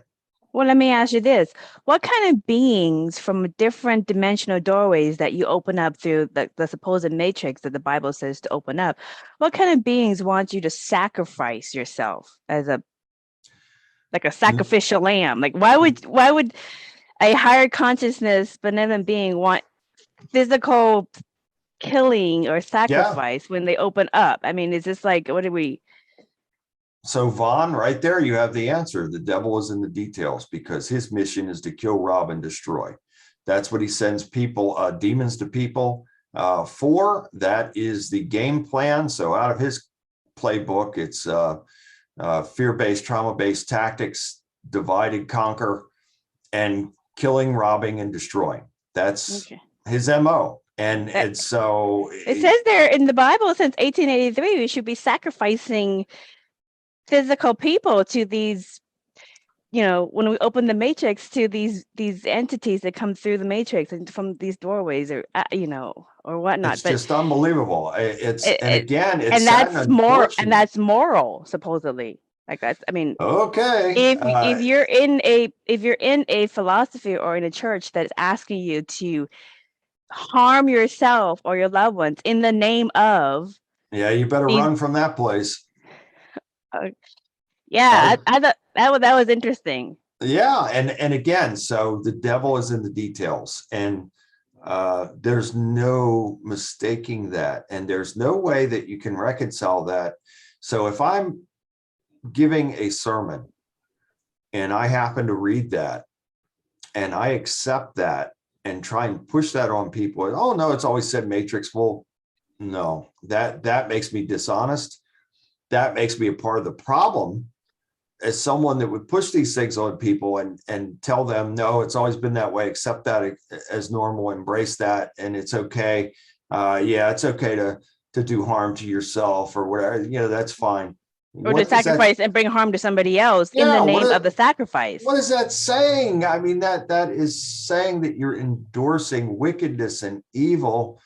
Well, let me ask you this. What kind of beings from different dimensional doorways that you open up through the supposed matrix that the Bible says to open up, what kind of beings want you to sacrifice yourself as a sacrificial lamb? Like, why would a higher consciousness, benevolent being want physical killing or sacrifice when they open up? I mean, is this like, what do we... So Vaughn, right there, you have the answer. The devil is in the details, because his mission is to kill, rob, and destroy. That's what he sends people, demons to people for. That is the game plan. So out of his playbook, it's fear-based, trauma-based tactics divide and conquer, and killing, robbing, and destroying. That's Okay. his MO. And so It says there in the Bible since 1883, we should be sacrificing physical people to these, when we open the matrix, to these entities that come through the matrix and from these doorways, or or whatnot. it's just unbelievable. And that's more, and that's moral, supposedly. Like that's, I mean, okay. if you're in a philosophy or in a church that's asking you to harm yourself or your loved ones in the name of, yeah, you better run from that place. Yeah, I thought that was interesting. Yeah, and again, so the devil is in the details, and there's no mistaking that, and there's no way that you can reconcile that. So if I'm giving a sermon and I happen to read that and I accept that and try and push that on people, oh no, it's always said matrix. Well, no, that makes me dishonest. That makes me a part of the problem as someone that would push these things on people and tell them, no, it's always been that way, accept that as normal, embrace that, and it's okay. Yeah, it's okay to do harm to yourself or whatever, that's fine. Or to sacrifice and bring harm to somebody else in the name of the sacrifice. What is that saying? I mean, that is saying that you're endorsing wickedness and evil,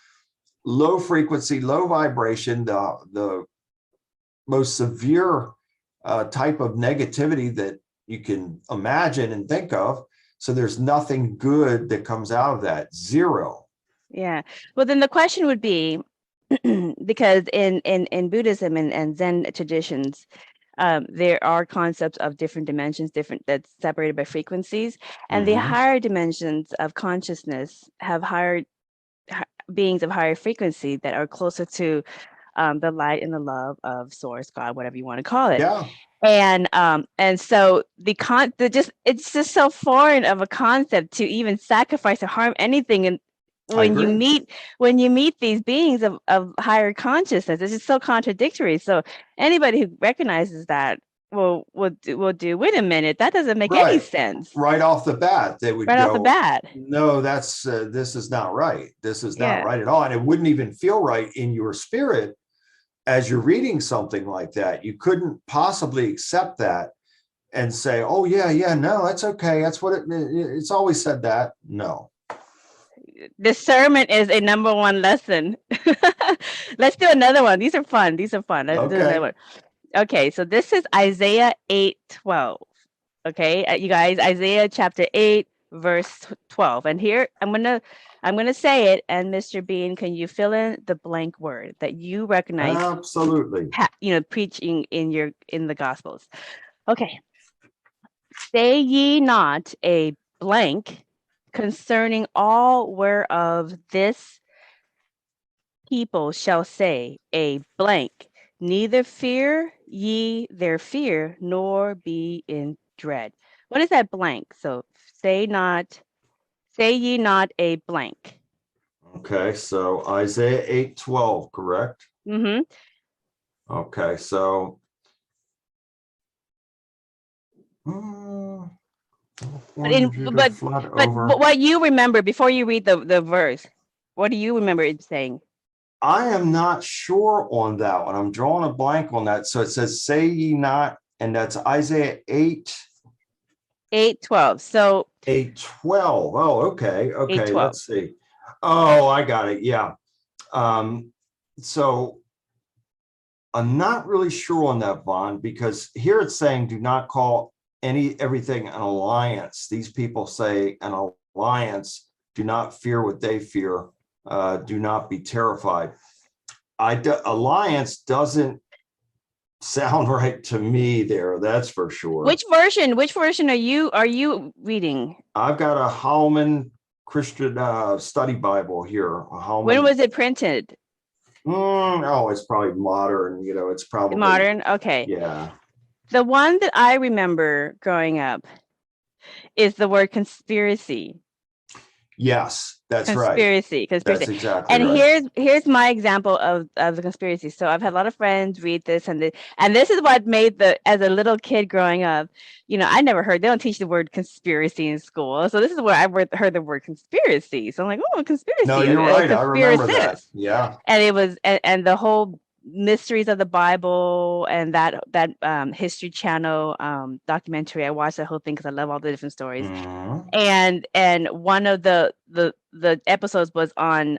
low frequency, low vibration, the most severe type of negativity that you can imagine and think of. So there's nothing good that comes out of that. Zero. Yeah. Well, then the question would be, because in Buddhism and Zen traditions, there are concepts of different dimensions, that's separated by frequencies, and the higher dimensions of consciousness have higher beings of higher frequency that are closer to the light and the love of Source, God, whatever you want to call it. Yeah. And so it's just so foreign of a concept to even sacrifice or harm anything. And when you meet these beings of higher consciousness, it's just so contradictory. So anybody who recognizes that will do, wait a minute, that doesn't make any sense. Right off the bat, they would go, off the bat, no, this is not right. This is not right at all. And it wouldn't even feel right in your spirit as you're reading something like that. You couldn't possibly accept that and say, oh yeah, no, that's okay. That's what it's always said that. No. Discernment is a number one lesson. Let's do another one. These are fun. Let's do another one. Okay, so this is Isaiah 8:12. Okay, you guys, Isaiah chapter 8, verse 12. And here I'm gonna say it, and Mr. Bean, can you fill in the blank word that you recognize? Absolutely. Preaching in the Gospels. Okay. Say ye not a blank concerning all whereof this people shall say a blank, neither fear ye their fear, nor be in dread. What is that blank? So say ye not a blank. Okay, so Isaiah 8:12, correct? Mm-hmm. Okay, so but what you remember before you read the verse, what do you remember it saying? I am not sure on that one. I'm drawing a blank on that. So it says, say ye not, and that's Isaiah 8:12. So 8:12. Oh, okay. 8:12. Let's see. Oh, I got it. Yeah. So I'm not really sure on that, Vaughn, because here it's saying, do not call everything an alliance. These people say an alliance, do not fear what they fear. Do not be terrified. Alliance doesn't sound right to me there. That's for sure. Which version are you reading? I've got a Holman Christian Study Bible here. When was it printed? It's probably modern. It's probably modern. Okay. Yeah. The one that I remember growing up is the word conspiracy. Yes, that's right. Conspiracy. That's exactly And right. here's my example of the conspiracy. So I've had a lot of friends read this, and this is what made as a little kid growing up, I never heard, they don't teach the word conspiracy in school. So this is where I heard the word conspiracy. So I'm like, oh, No, conspiracy, you're a right. I remember that. conspiracist. Yeah. And it was, and the whole mysteries of the Bible and that History Channel documentary. I watched the whole thing because I love all the different stories. Mhm. And one of the episodes was on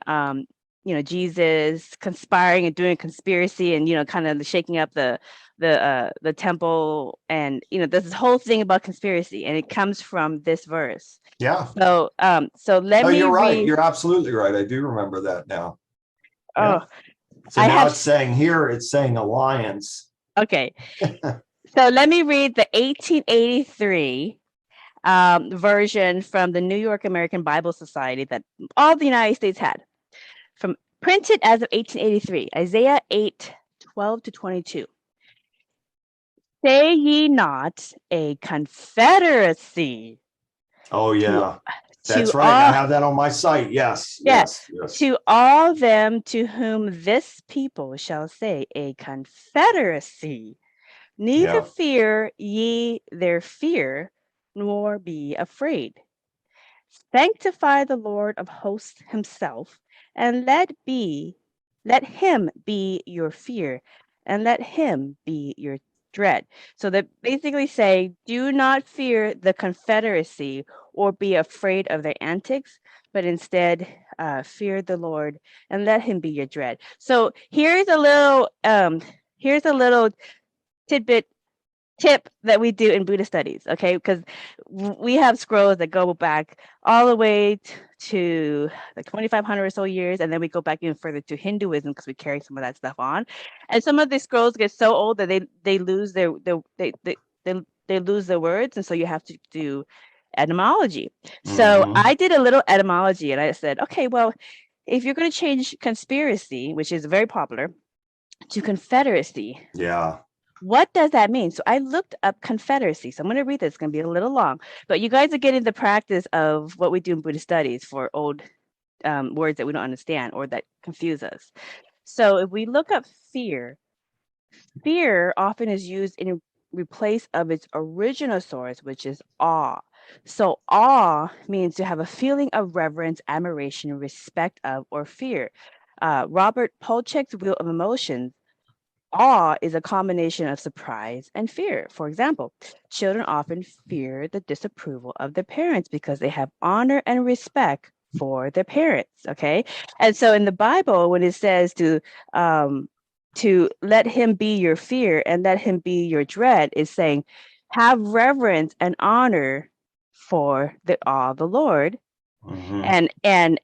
Jesus conspiring and doing conspiracy, and kind of shaking up the temple, and there's this whole thing about conspiracy, and it comes from this verse. Yeah. So let Oh, me you're right. read. You're absolutely right. I do remember that now. Oh, Yeah. So I now have. it's saying here, it's saying alliance. Okay. So let me read the 1883 version from the New York American Bible Society that all the United States had, from printed as of 1883, Isaiah 8:12-22. Say ye not a confederacy Oh, to yeah. to That's right. I all have that on my site. Yes. yeah Yes. Yes. to all them to whom this people shall say a confederacy, neither Yeah. fear ye their fear, nor be afraid. Sanctify the Lord of hosts himself, and let him be your fear, and let him be your dread. So they basically say, do not fear the Confederacy or be afraid of their antics, but instead fear the Lord and let him be your dread. So here's a little tidbit tip that we do in Buddhist studies, okay? Because we have scrolls that go back all the way to like 2,500 or so years, and then we go back even further to Hinduism because we carry some of that stuff on. And some of these scrolls get so old that they lose they lose their words, and so you have to do etymology. So Mhm. I did a little etymology, and I said, okay, well, if you're going to change conspiracy, which is very popular, to confederacy, Yeah. what does that mean? So I looked up confederacy. So I'm going to read this. It's going to be a little long, but you guys are getting the practice of what we do in Buddhist studies for old words that we don't understand or that confuse us. So if we look up fear, fear often is used in replace of its original source, which is awe. So awe means to have a feeling of reverence, admiration, respect of, or fear. Robert Polchek's Wheel of Emotions. Awe is a combination of surprise and fear. For example, children often fear the disapproval of their parents because they have honor and respect for their parents. Okay. And so in the Bible, when it says to let him be your fear and let him be your dread, is saying have reverence and honor for the awe of the Lord, Mhm. and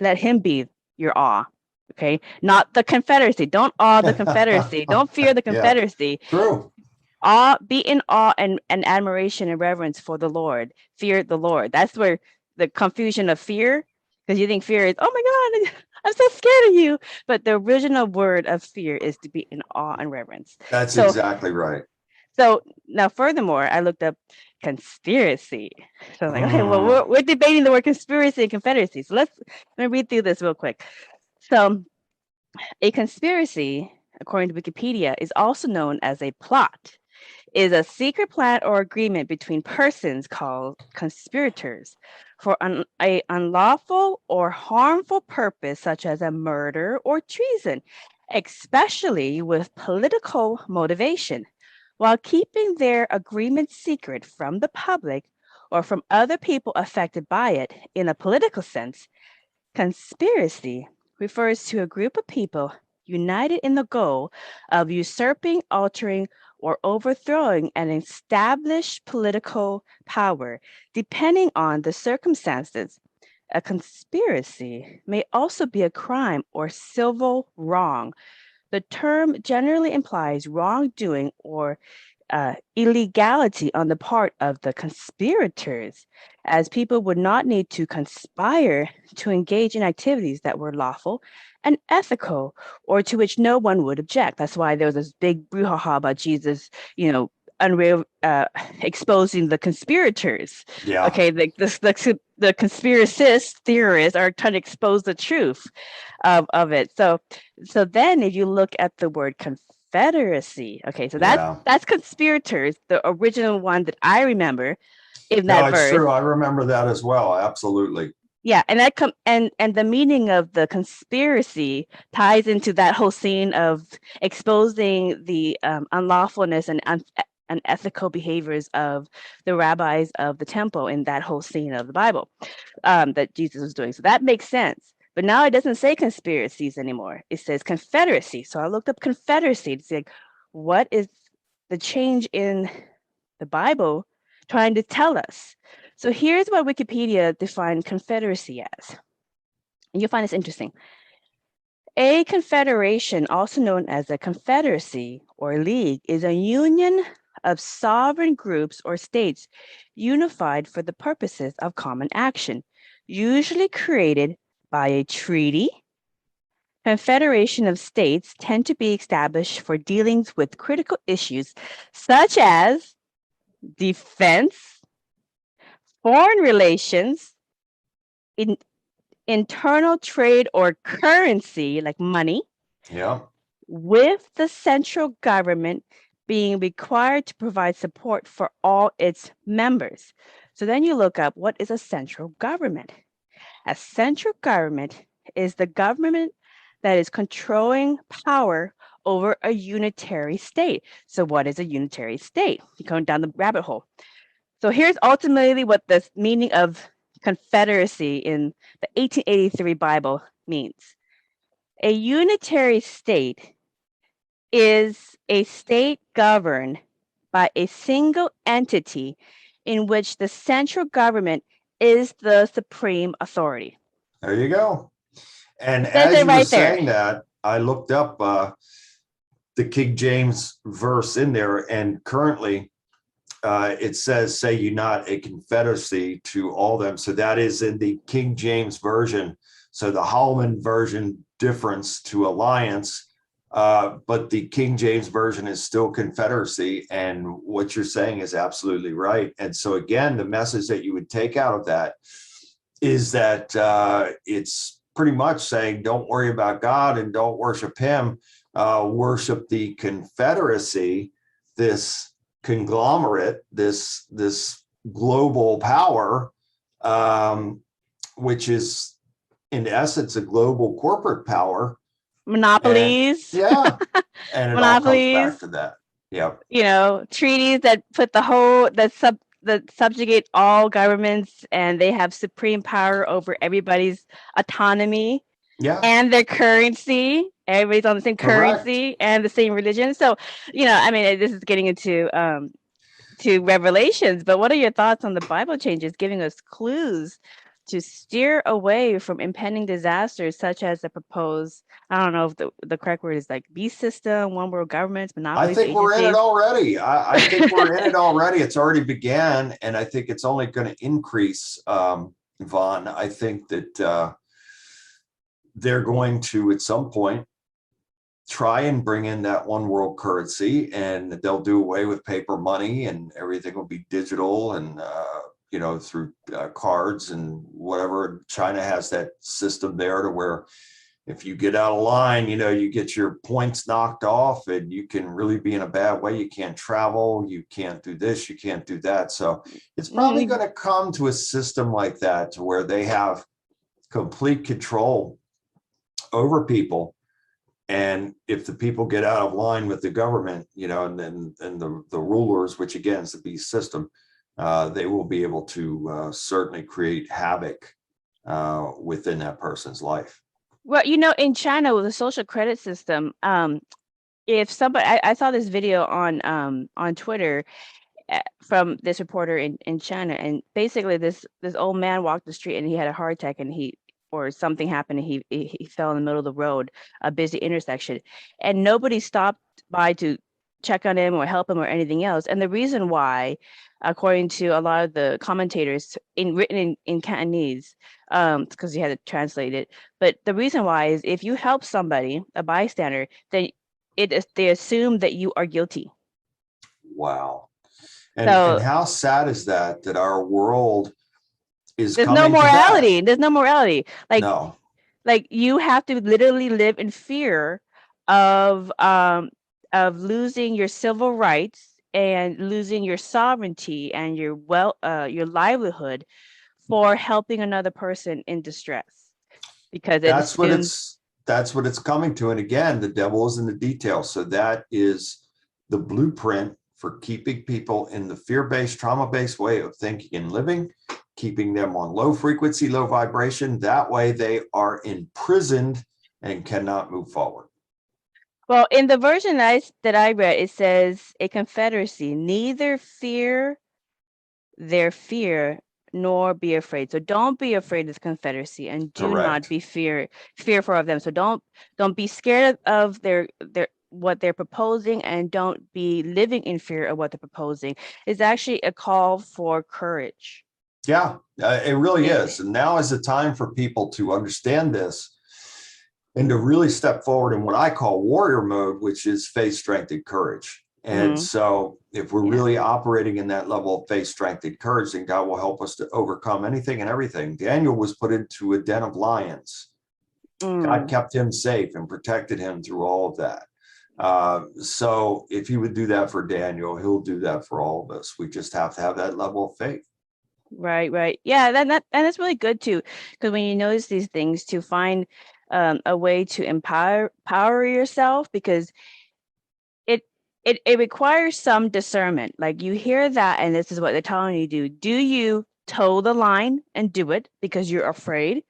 let him be your awe. Okay, not the Confederacy. Don't awe the Confederacy. Don't fear the Yeah. Confederacy. True. Be in awe and admiration and reverence for the Lord. Fear the Lord. That's where the confusion of fear, because you think fear is, oh my God, I'm so scared of you. But the original word of fear is to be in awe and reverence. That's So exactly right. so now, furthermore, I looked up conspiracy. So I'm like, okay, well, Mm. we're debating the word conspiracy and confederacy. So let me read through this real quick. So a conspiracy, according to Wikipedia, is also known as a plot, is a secret plan or agreement between persons called conspirators for a unlawful or harmful purpose, such as a murder or treason, especially with political motivation, while keeping their agreement secret from the public or from other people affected by it. In a political sense, conspiracy refers to a group of people united in the goal of usurping, altering, or overthrowing an established political power, depending on the circumstances. A conspiracy may also be a crime or civil wrong. The term generally implies wrongdoing or illegality on the part of the conspirators, as people would not need to conspire to engage in activities that were lawful and ethical or to which no one would object. That's why there was this big brouhaha about Jesus, exposing the conspirators. Yeah. Okay, the conspiracist theorists are trying to expose the truth of it. So then if you look at the word confederacy, okay, so that's conspirators, the original one that I remember in that No, it's verse. true. I remember that as well. Absolutely. Yeah, and that and the meaning of the conspiracy ties into that whole scene of exposing the unlawfulness and unethical behaviors of the rabbis of the temple in that whole scene of the Bible that Jesus was doing. So that makes sense. But now it doesn't say conspiracies anymore. It says confederacy. So I looked up confederacy to see what is the change in the Bible trying to tell us. So here's what Wikipedia defined confederacy as. And you'll find this interesting. A confederation, also known as a confederacy or league, is a union of sovereign groups or states unified for the purposes of common action, usually created by a treaty. Confederation of states tend to be established for dealings with critical issues such as defense, foreign relations, internal trade or currency, like money, with the central government being required to provide support for all its members. So then you look up, what is a central government? A central government is the government that is controlling power over a unitary state. So what is a unitary state? You're going down the rabbit hole. So here's ultimately what the meaning of confederacy in the 1883 Bible means. A unitary state is a state governed by a single entity in which the central government is the supreme authority. There you go. And as you were saying that, I looked up the King James verse in there, and currently it says, say you not a confederacy to all them. So that is in the King James version. So the Holman version difference to alliance, but the King James version is still confederacy. And what you're saying is absolutely right. And so again, the message that you would take out of that is that it's pretty much saying, don't worry about God and don't worship him, worship the confederacy, this conglomerate, this global power, which is in essence a global corporate power. Monopolies. And it all comes back to that. Yep. You know, treaties that put that subjugate all governments, and they have supreme power over everybody's autonomy and their currency. Everybody's on the same currency and the same religion. So, you know, I mean, this is getting into to Revelations, but what are your thoughts on the Bible changes giving us clues to steer away from impending disasters such as the proposed, I don't know if the correct word is like beast system, one world governments, monopolies, I think we're in it already. I think we're in it already. It's already began, and I think it's only going to increase, Vaughn. I think that they're going to, at some point, try and bring in that one world currency, and they'll do away with paper money, and everything will be digital and you know, through cards and whatever. China has that system there to where if you get out of line, you know, you get your points knocked off and you can really be in a bad way. You can't travel, you can't do this, you can't do that. So it's probably going to come to a system like that, to where they have complete control over people. And if the people get out of line with the government, you know, and the rulers, which again is the beast system, they will be able to certainly create havoc within that person's life. Well, you know, in China with the social credit system, if somebody, I saw this video on Twitter from this reporter in China, and basically this old man walked the street and he had a heart attack, and something happened, and he fell in the middle of the road, a busy intersection, and nobody stopped by to check on him or help him or anything else. And the reason why, according to a lot of the commentators, written in Cantonese, because you had to translate it, but the reason why is if you help somebody, a bystander, then they assume that you are guilty. Wow. And So how sad is that our world is there's no coming to that? morality. There's no morality. No, Like you have to literally live in fear of losing your civil rights and losing your sovereignty and your livelihood for helping another person in distress because it that's what assumes. it's coming to. And again, the devil is in the details. So that is the blueprint for keeping people in the fear-based, trauma-based way of thinking and living, keeping them on low frequency, low vibration. That way they are imprisoned and cannot move forward. Well, in the version that I read, it says a confederacy, neither fear their fear nor be afraid. So don't be afraid of the confederacy and do not Correct. be fearful of them. So don't be scared of their what they're proposing, and don't be living in fear of what they're proposing. It's actually a call for courage. Yeah, it really It- is. And now is the time for people to understand this and to really step forward in what I call warrior mode, which is faith, strength, and courage. And Mhm. so if we're Yeah. really operating in that level of faith, strength, and courage, then God will help us to overcome anything and everything. Daniel was put into a den of lions. God kept him safe and protected him through all of that. So if he would do that for Daniel, he'll do that for all of us. We just have to have that level of faith. Right. Yeah, and that's really good too, because when you notice these things, to find a way to empower yourself, because it it requires some discernment. Like you hear that, and this is what they're telling you to do. Do you toe the line and do it because you're afraid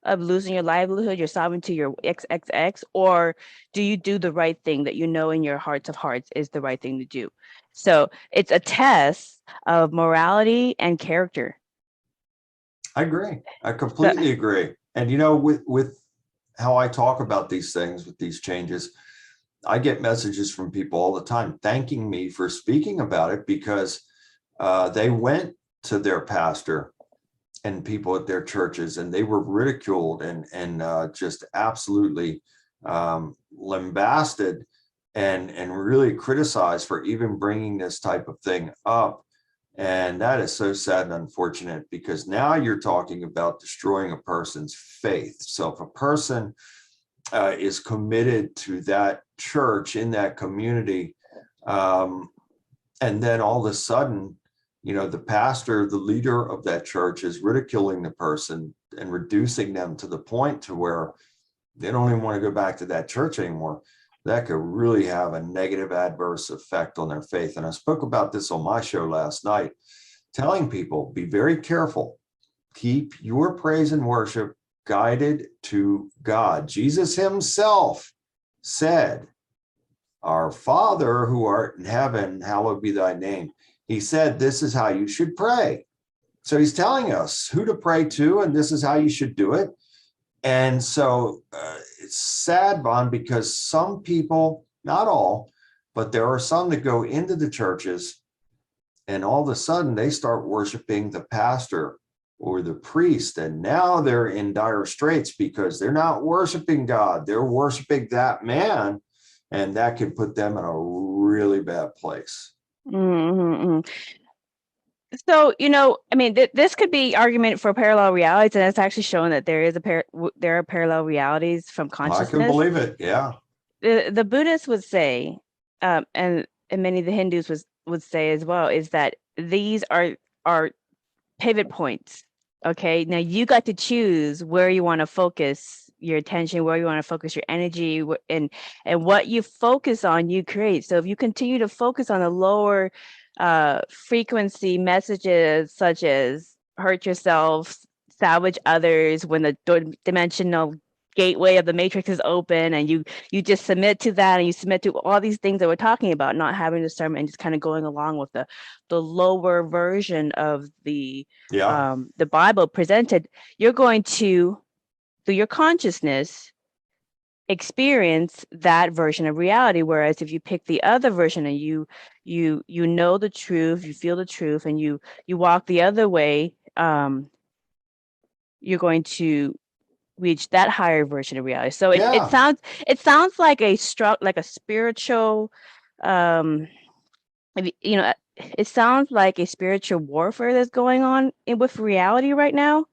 of losing your livelihood, your sovereignty, your XXX, or do you do the right thing that you know in your hearts of hearts is the right thing to do? So it's a test of morality and character. I agree. I So, completely agree. And with how I talk about these things, with these changes, I get messages from people all the time thanking me for speaking about it because they went to their pastor and people at their churches, and they were ridiculed and just absolutely lambasted and really criticized for even bringing this type of thing up. And that is so sad and unfortunate, because now you're talking about destroying a person's faith. So if a person is committed to that church in that community, and then all of a sudden, the pastor, the leader of that church, is ridiculing the person and reducing them to the point to where they don't even want to go back to that church anymore, that could really have a negative adverse effect on their faith. And I spoke about this on my show last night, telling people, be very careful. Keep your praise and worship guided to God. Jesus himself said, "Our Father who art in heaven, hallowed be thy name." He said, this is how you should pray. So he's telling us who to pray to, and this is how you should do it. And so it's sad, Vaughn, because some people, not all, but there are some that go into the churches, and all of a sudden they start worshiping the pastor or the priest. And now they're in dire straits because they're not worshiping God. They're worshiping that man. And that can put them in a really bad place. mm-hmm. So, I mean, this could be argument for parallel realities, and it's actually shown that there are parallel realities from I can consciousness. believe it. Yeah. The Buddhists would say, and many of the Hindus would say as well, is that these are pivot points. Okay, now you got to choose where you want to focus your attention, where you want to focus your energy, and what you focus on, you create. So if you continue to focus on the lower frequency messages, such as hurt yourself, salvage others, when the dimensional gateway of the matrix is open, and you just submit to that, and you submit to all these things that we're talking about, not having discernment and just kind of going along with the lower version of the Bible presented, you're going to, through your consciousness, experience that version of reality. Whereas if you pick the other version and you know the truth, you feel the truth, and you walk the other way, you're going to reach that higher version of reality. So it sounds like a spiritual it sounds like a spiritual warfare that's going on with reality right now.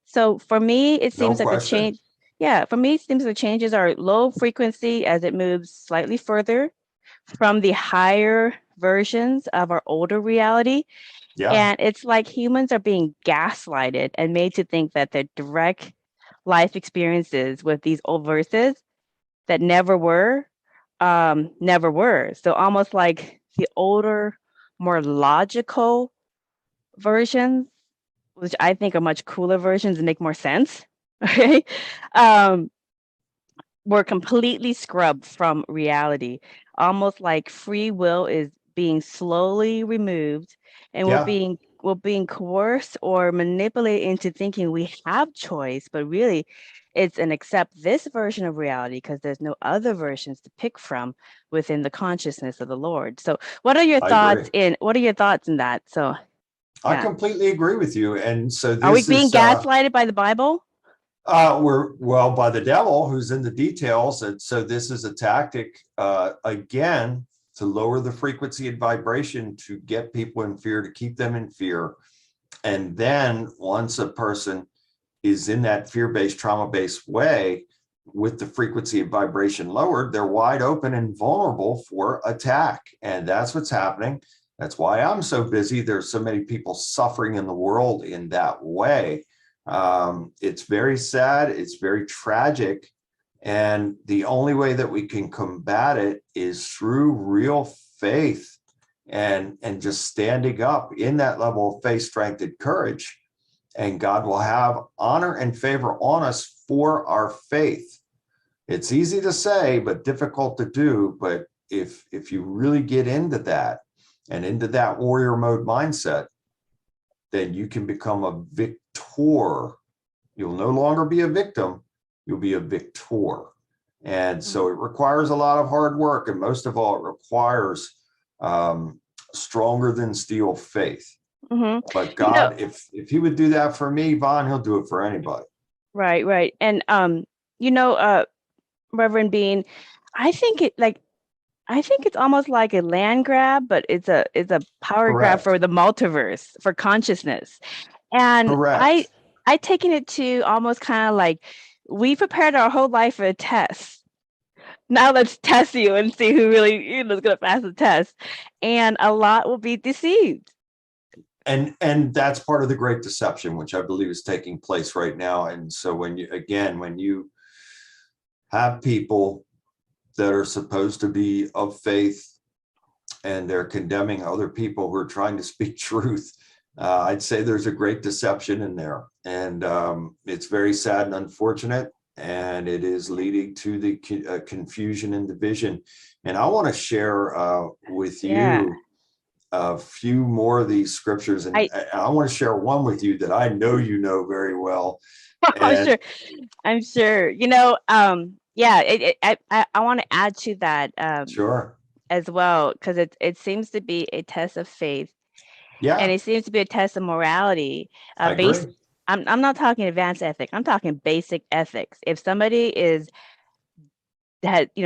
So for me, it No seems like question. for me, it seems the changes are low frequency as it moves slightly further from the higher versions of our older reality. Yeah, And it's like humans are being gaslighted and made to think that their direct life experiences with these old verses that never were. So almost like the older, more logical versions, which I think are much cooler versions and make more sense. Okay. Um, were completely scrubbed from reality, almost like free will is being slowly removed, and yeah, we're being coerced or manipulated into thinking we have choice, but really it's an accept this version of reality because there's no other versions to pick from within the consciousness of the Lord. So I agree. what are your thoughts in that? So I yeah. completely agree with you. And so Are we this being is gaslighted by the Bible? we're well by the devil who's in the details. And so this is a tactic again to lower the frequency and vibration to get people in fear, to keep them in fear. And then once a person is in that fear-based, trauma-based way, with the frequency and vibration lowered, they're wide open and vulnerable for attack. And that's what's happening. That's why I'm so busy. There's so many people suffering in the world in that way. It's very sad. It's very tragic. And the only way that we can combat it is through real faith and just standing up in that level of faith, strength, and courage. And God will have honor and favor on us for our faith. It's easy to say, but difficult to do. But if you really get into that and into that warrior mode mindset, then you can become a victor. You'll no longer be a victim, you'll be a victor. And so it requires a lot of hard work. And most of all, it requires stronger than steel faith. Mm-hmm. But You know, God, if he would do that for me, Vaughn, he'll do it for anybody. right, right. And you know, Reverend Bean, I think it like I think it's almost like a land grab, but it's a power grab Correct. for the multiverse, for consciousness. And Correct. I taken it to almost kind of like we prepared our whole life for a test. Now let's test you and see who really is going to pass the test. And a lot will be deceived. And that's part of the great deception, which I believe is taking place right now. And so when you have people that are supposed to be of faith and they're condemning other people who are trying to speak truth, I'd say there's a great deception in there. And it's very sad and unfortunate. And it is leading to the confusion and division. And I want to share with Yeah. you a few more of these scriptures. And I I want to share one with you that I know you know very well. I'm And sure. I'm sure. Yeah, I want to add to that sure. as well because it seems to be a test of faith and Yeah, it seems to be a test of morality I based. agree. I'm not talking advanced ethics. I'm talking basic ethics. If somebody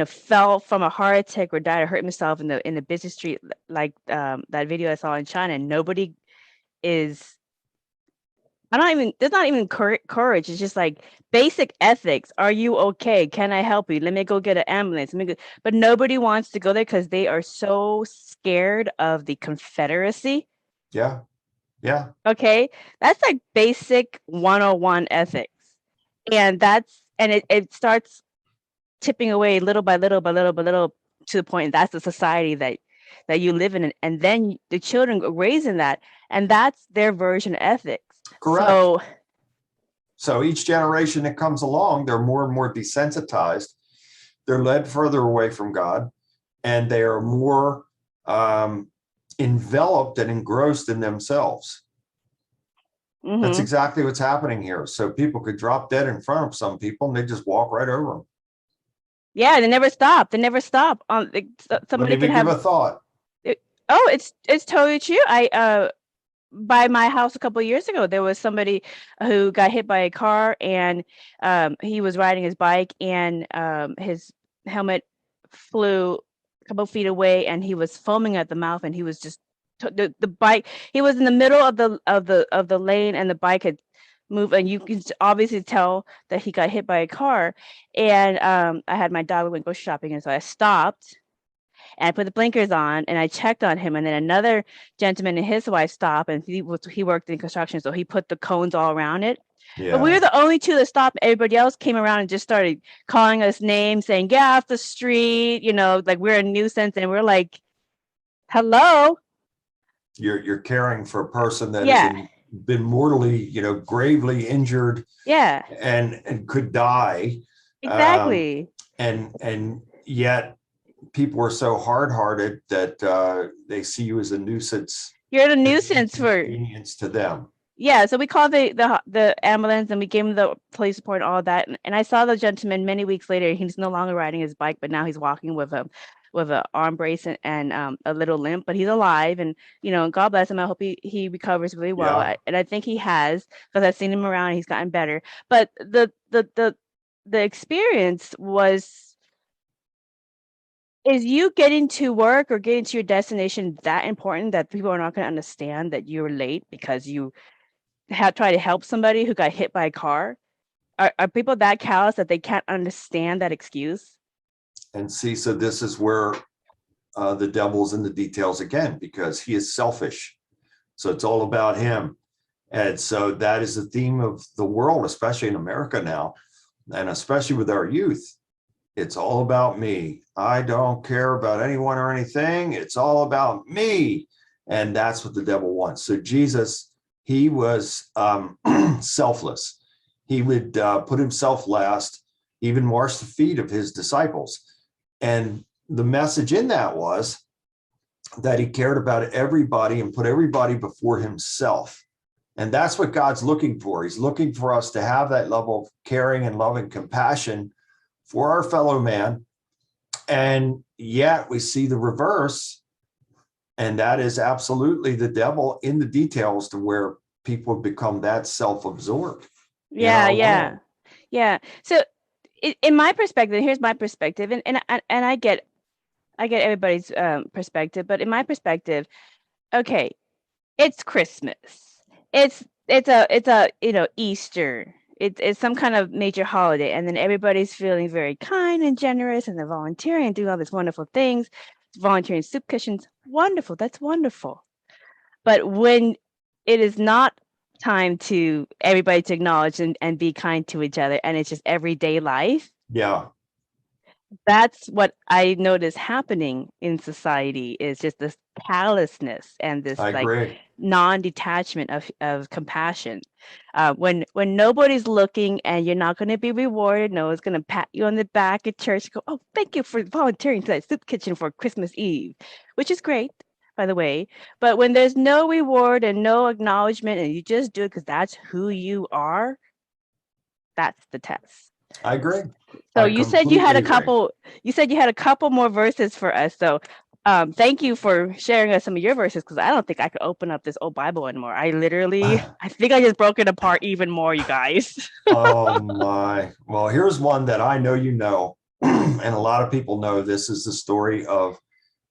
fell from a heart attack or died or hurt himself in the busy street, like that video I saw in China, and nobody is. There's not even courage. It's just like basic ethics. Are you okay? Can I help you? Let me go get an ambulance. But nobody wants to go there because they are so scared of the Confederacy. Yeah, yeah, Okay. That's like basic 101 ethics. And it starts tipping away little by little by little by little to the point that's the society that you live in, and then the children are raised in that, and that's their version of ethics. correct. So So each generation that comes along, they're more and more desensitized. They're led further away from God, and they are more enveloped and engrossed in themselves. That's exactly what's happening here. So people could drop dead in front of some people and they just walk right over them. yeah, they never stop. They never stop. Wouldn't Somebody could even give have. a thought. Oh, it's totally true. I by my house a couple of years ago, there was somebody who got hit by a car, and he was riding his bike, and his helmet flew couple feet away, and he was foaming at the mouth, and he was just the bike. He was in the middle of the lane, and the bike had moved, and you can obviously tell that he got hit by a car. And I had my dog, we went grocery shopping, and so I stopped and I put the blinkers on and I checked on him. And then another gentleman and his wife stopped, and he worked in construction, so he put the cones all around it. But we were the only two that stopped. Everybody else came around and just started calling us names, saying, "Get off the street," like we're a nuisance. And we're like, hello. You're caring for a person that has been mortally, gravely injured. Yeah. And could die. Exactly. And yet people are so hard-hearted that they see you as a nuisance. You're a nuisance for inconvenience to them. Yeah, so we called the ambulance, and we gave him the police report and all that. And I saw the gentleman many weeks later. He's no longer riding his bike, but now he's walking with a arm brace and a little limp, but he's alive. And God bless him. I hope he recovers really well. Yeah. And I think he has, because I've seen him around. And he's gotten better. But the experience is you getting to work or getting to your destination that important that people are not going to understand that you're late because you try to help somebody who got hit by a car? Are people that callous that they can't understand that excuse? And see, so this is where the devil's in the details again, because he is selfish. So it's all about him. And so that is the theme of the world, especially in America now, and especially with our youth. It's all about me. I don't care about anyone or anything. It's all about me. And that's what the devil wants. So Jesus, he was selfless. He would put himself last, even wash the feet of his disciples. And the message in that was that he cared about everybody and put everybody before himself. And that's what God's looking for. He's looking for us to have that level of caring and love and compassion for our fellow man. And yet we see the reverse. And that is absolutely the devil in the details, to where people have become that self-absorbed. Yeah. So in my perspective, here's my perspective, and I get everybody's perspective, but in my perspective, okay, it's Christmas, it's a Easter, it's some kind of major holiday, and then everybody's feeling very kind and generous, and they're volunteering and doing all these wonderful things, volunteering soup kitchens. Wonderful, that's wonderful. But when it is not time to everybody to acknowledge and be kind to each other, and it's just everyday life, that's what I notice happening in society, is just this callousness and this non-detachment of compassion. When nobody's looking and you're not going to be rewarded, no one's going to pat you on the back at church and go, "Oh, thank you for volunteering to that soup kitchen for Christmas Eve," which is great, by the way. But when there's no reward and no acknowledgement, and you just do it because that's who you are, that's the test. I agree. So you said you had a couple. You said you had a couple more verses for us. So thank you for sharing us some of your verses, because I don't think I could open up this old Bible anymore. I think I just broke it apart even more, you guys. Oh my. Well, here's one that I know and a lot of people know. This is the story of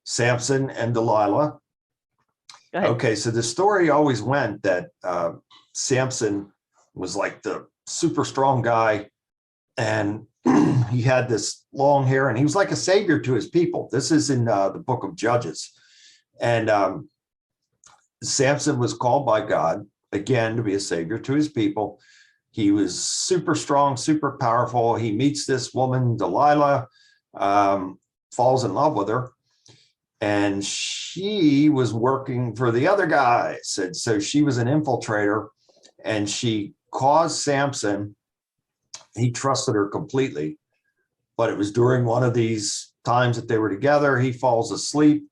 Samson and Delilah. Okay, so the story always went that Samson was like the super strong guy, and he had this long hair, and he was like a savior to his people. This is in the book of Judges. And Samson was called by God, again, to be a savior to his people. He was super strong, super powerful. He meets this woman, Delilah, falls in love with her. And she was working for the other guys. And so she was an infiltrator, and she caused Samson, he trusted her completely, but it was during one of these times that they were together, he falls asleep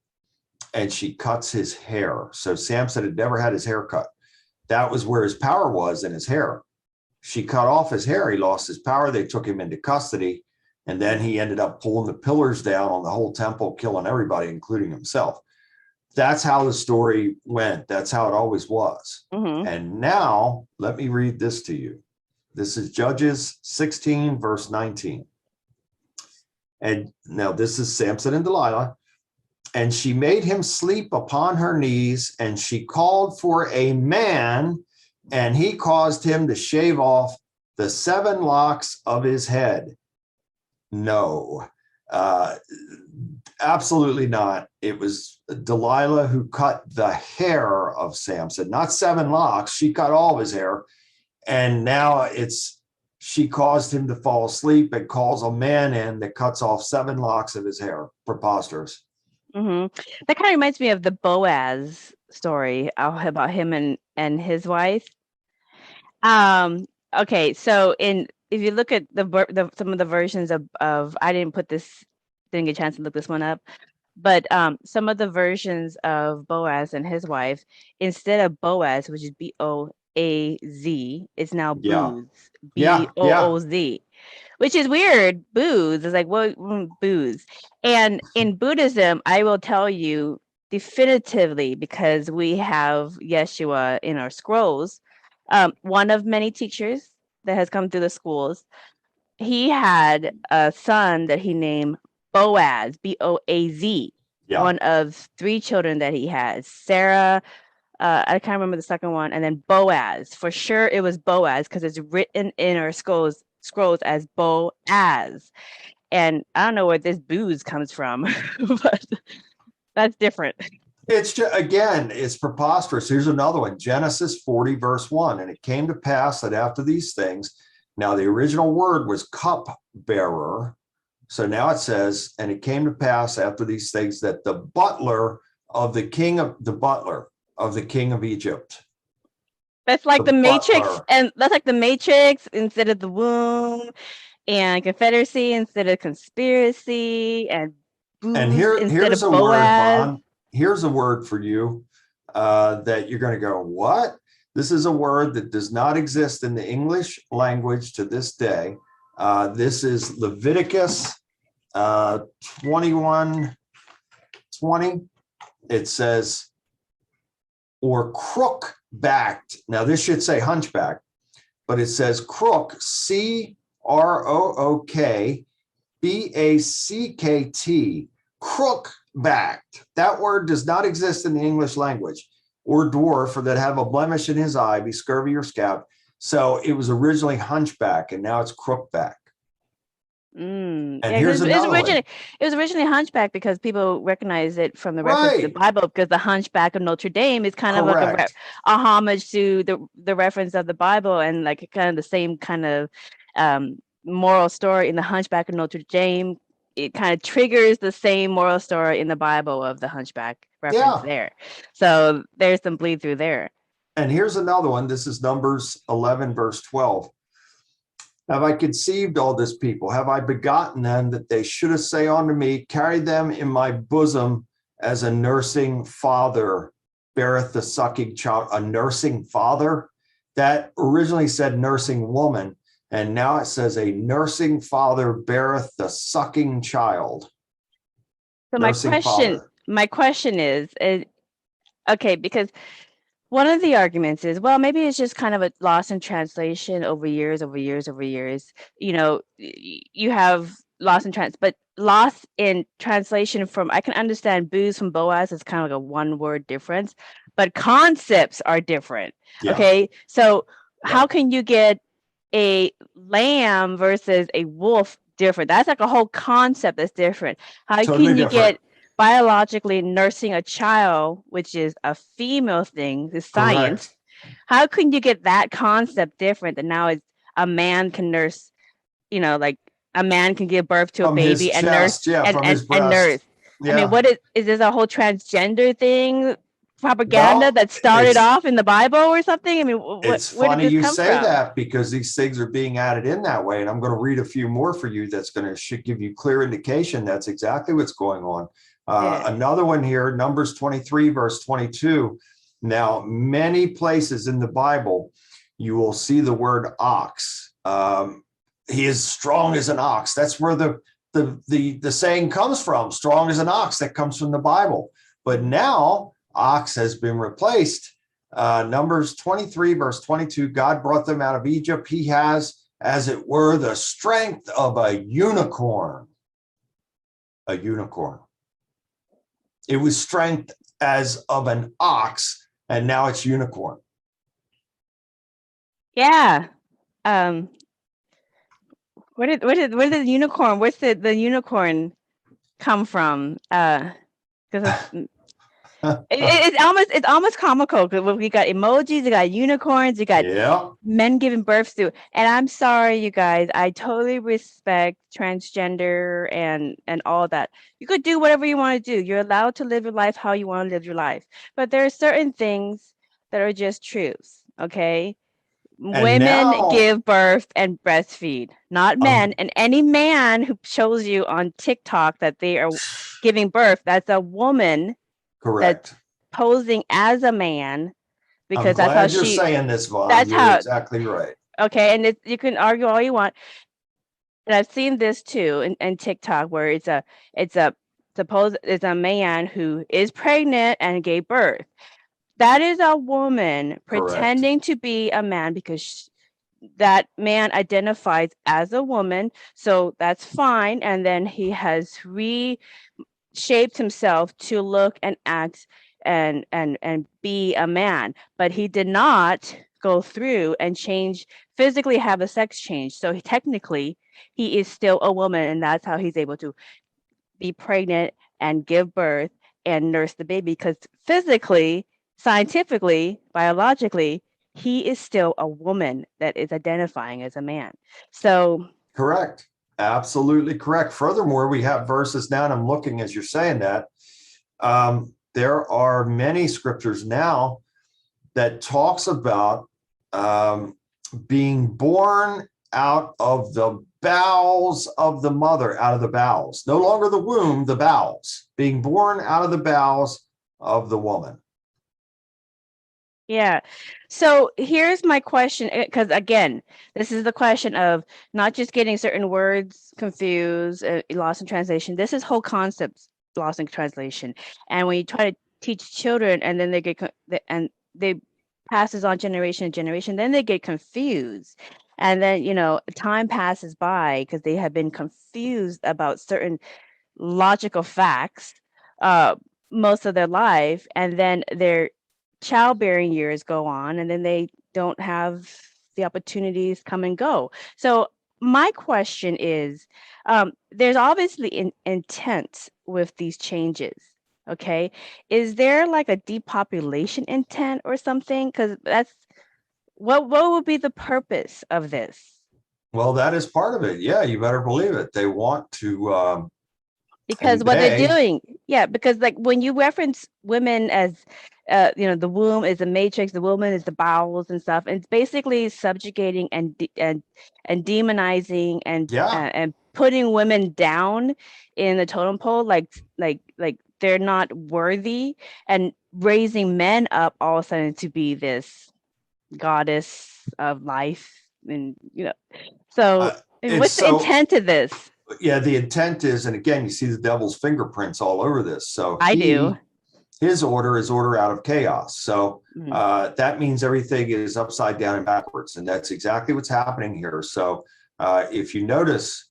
and she cuts his hair. So Samson had never had his hair cut. That was where his power was, in his hair. She cut off his hair, he lost his power, they took him into custody, and then he ended up pulling the pillars down on the whole temple, killing everybody, including himself. That's how the story went. That's how it always was. Mm-hmm. And now let me read this to you. This is Judges 16, verse 19. And now this is Samson and Delilah. And she made him sleep upon her knees, and she called for a man, and he caused him to shave off the 7 locks of his head. No, absolutely not. It was Delilah who cut the hair of Samson, not 7 locks. She cut all of his hair. And now she caused him to fall asleep and calls a man in that cuts off 7 locks of his hair. Preposterous. Mm-hmm. That kind of reminds me of the Boaz story about him and his wife. Okay, so if you look at some of the versions of I didn't get a chance to look this one up, but some of the versions of Boaz and his wife, instead of Boaz, which is Boaz, it's now Yeah. Booz, Yeah. Booz, which is weird. Booz is like, what? Booz. And in Buddhism, I will tell you definitively, because we have Yeshua in our scrolls, one of many teachers that has come through the schools, he had a son that he named Boaz, Boaz. Yeah. One of 3 children that he had, Sarah, I can't remember the second one, and then Boaz. For sure it was Boaz, because it's written in our scrolls as Boaz. And I don't know where this booze comes from, but that's different. It's just, again, it's preposterous. Here's another one, Genesis 40, verse 1. And it came to pass that after these things, now the original word was cupbearer. So now it says, and it came to pass after these things that the butler of the king of Egypt. That's like the Matrix, and that's like the Matrix instead of the womb, and Confederacy instead of conspiracy, and here's a word, Vaughn. Here's a word for you that you're going to go, what? This is a word that does not exist in the English language to this day. This is Leviticus 21:20. It says, or crook-backed. Now, this should say hunchback, but it says crook, CROOKBACKT, crook-backed. That word does not exist in the English language. Or dwarf, or that have a blemish in his eye, be scurvy or scab. So it was originally hunchback, and now it's crookback. And here's another one. It was originally hunchback because people recognize it from the reference to the Bible, because the Hunchback of Notre Dame is kind of like a homage to the reference of the Bible, and like kind of the same kind of moral story in the Hunchback of Notre Dame. It kind of triggers the same moral story in the Bible of the Hunchback reference there. So there's some bleed through there. And here's another one. This is Numbers 11, verse 12. Have I conceived all this people? Have I begotten them, that they should say unto me, carry them in my bosom as a nursing father beareth the sucking child? A nursing father? That originally said nursing woman, and now it says a nursing father beareth the sucking child. So my question is, okay, because one of the arguments is, well, maybe it's just kind of a loss in translation over years. You know, you have loss in translation from, I can understand booze from Boaz is kind of like a 1-word difference, but concepts are different. Yeah. Okay, so how can you get a lamb versus a wolf different? That's like a whole concept that's different. How totally can you get biologically nursing a child, which is a female thing, the science? Correct. How can you get that concept different than now it's a man can nurse, you know, like a man can give birth to from a baby and chest, nurse and nurse. Yeah. I mean, what is this a whole transgender thing? Propaganda that started off in the Bible or something? I mean, it's funny you say that, because these things are being added in that way. And I'm going to read a few more for you that's going to should give you clear indication that's exactly what's going on. Another one here, Numbers 23, verse 22. Now, many places in the Bible, you will see the word ox. He is strong as an ox. That's where the saying comes from. Strong as an ox. That comes from the Bible. But now ox has been replaced. Numbers 23, verse 22, God brought them out of Egypt. He has, as it were, the strength of a unicorn. A unicorn. It was strength as of an ox, and now it's unicorn. Yeah. Where did the unicorn? Where's the unicorn come from? Because it's almost comical because we got emojis, we got unicorns, we got Yeah, men giving birth to. And I'm sorry, you guys, I totally respect transgender and all that. You could do whatever you want to do. You're allowed to live your life how you want to live your life. But there are certain things that are just truths, okay? and Women now give birth and breastfeed, not men. And any man who shows you on TikTok that they are giving birth, that's a woman that's correct. posing as a man, I'm because glad you're saying this, Vaughn. that's You're how, exactly right. okay. And you can argue all you want. And I've seen this too in TikTok where it's a suppose it's a man who is pregnant and gave birth. That is a woman Correct. pretending to be a man because that man identifies as a woman, so that's fine. And then he has reshaped himself to look and act and be a man, but he did not go through and physically have a sex change. So technically he is still a woman, and that's how he's able to be pregnant and give birth and nurse the baby, because physically, scientifically, biologically, he is still a woman that is identifying as a man. So Correct. Absolutely correct. Furthermore, we have verses now, and I'm looking as you're saying that. There are many scriptures now that talks about being born out of the bowels of the mother, out of the bowels, no longer the womb, the bowels, being born out of the bowels of the woman. yeah. So here's my question, because again, this is the question of not just getting certain words confused, lost in translation. This is whole concepts lost in translation. And when you try to teach children, and then they passes on generation to generation, then they get confused. And then, time passes by because they have been confused about certain logical facts most of their life, and then their childbearing years go on, and then they don't have the opportunities come and go. So my question is, there's obviously intent with these changes. Okay, is there like a depopulation intent or something? Because that's what would be the purpose of this? Well, that is part of it. Yeah, you better believe it. They want to Because what they're doing, yeah, because like when you reference women as the womb is the matrix, the woman is the bowels and stuff, and it's basically subjugating and demonizing and putting women down in the totem pole, like they're not worthy, and raising men up all of a sudden to be this goddess of life. And so what's the intent of this? Yeah, the intent is, and again, you see the devil's fingerprints all over this. So his order is order out of chaos. So that means everything is upside down and backwards. And that's exactly what's happening here. So if you notice,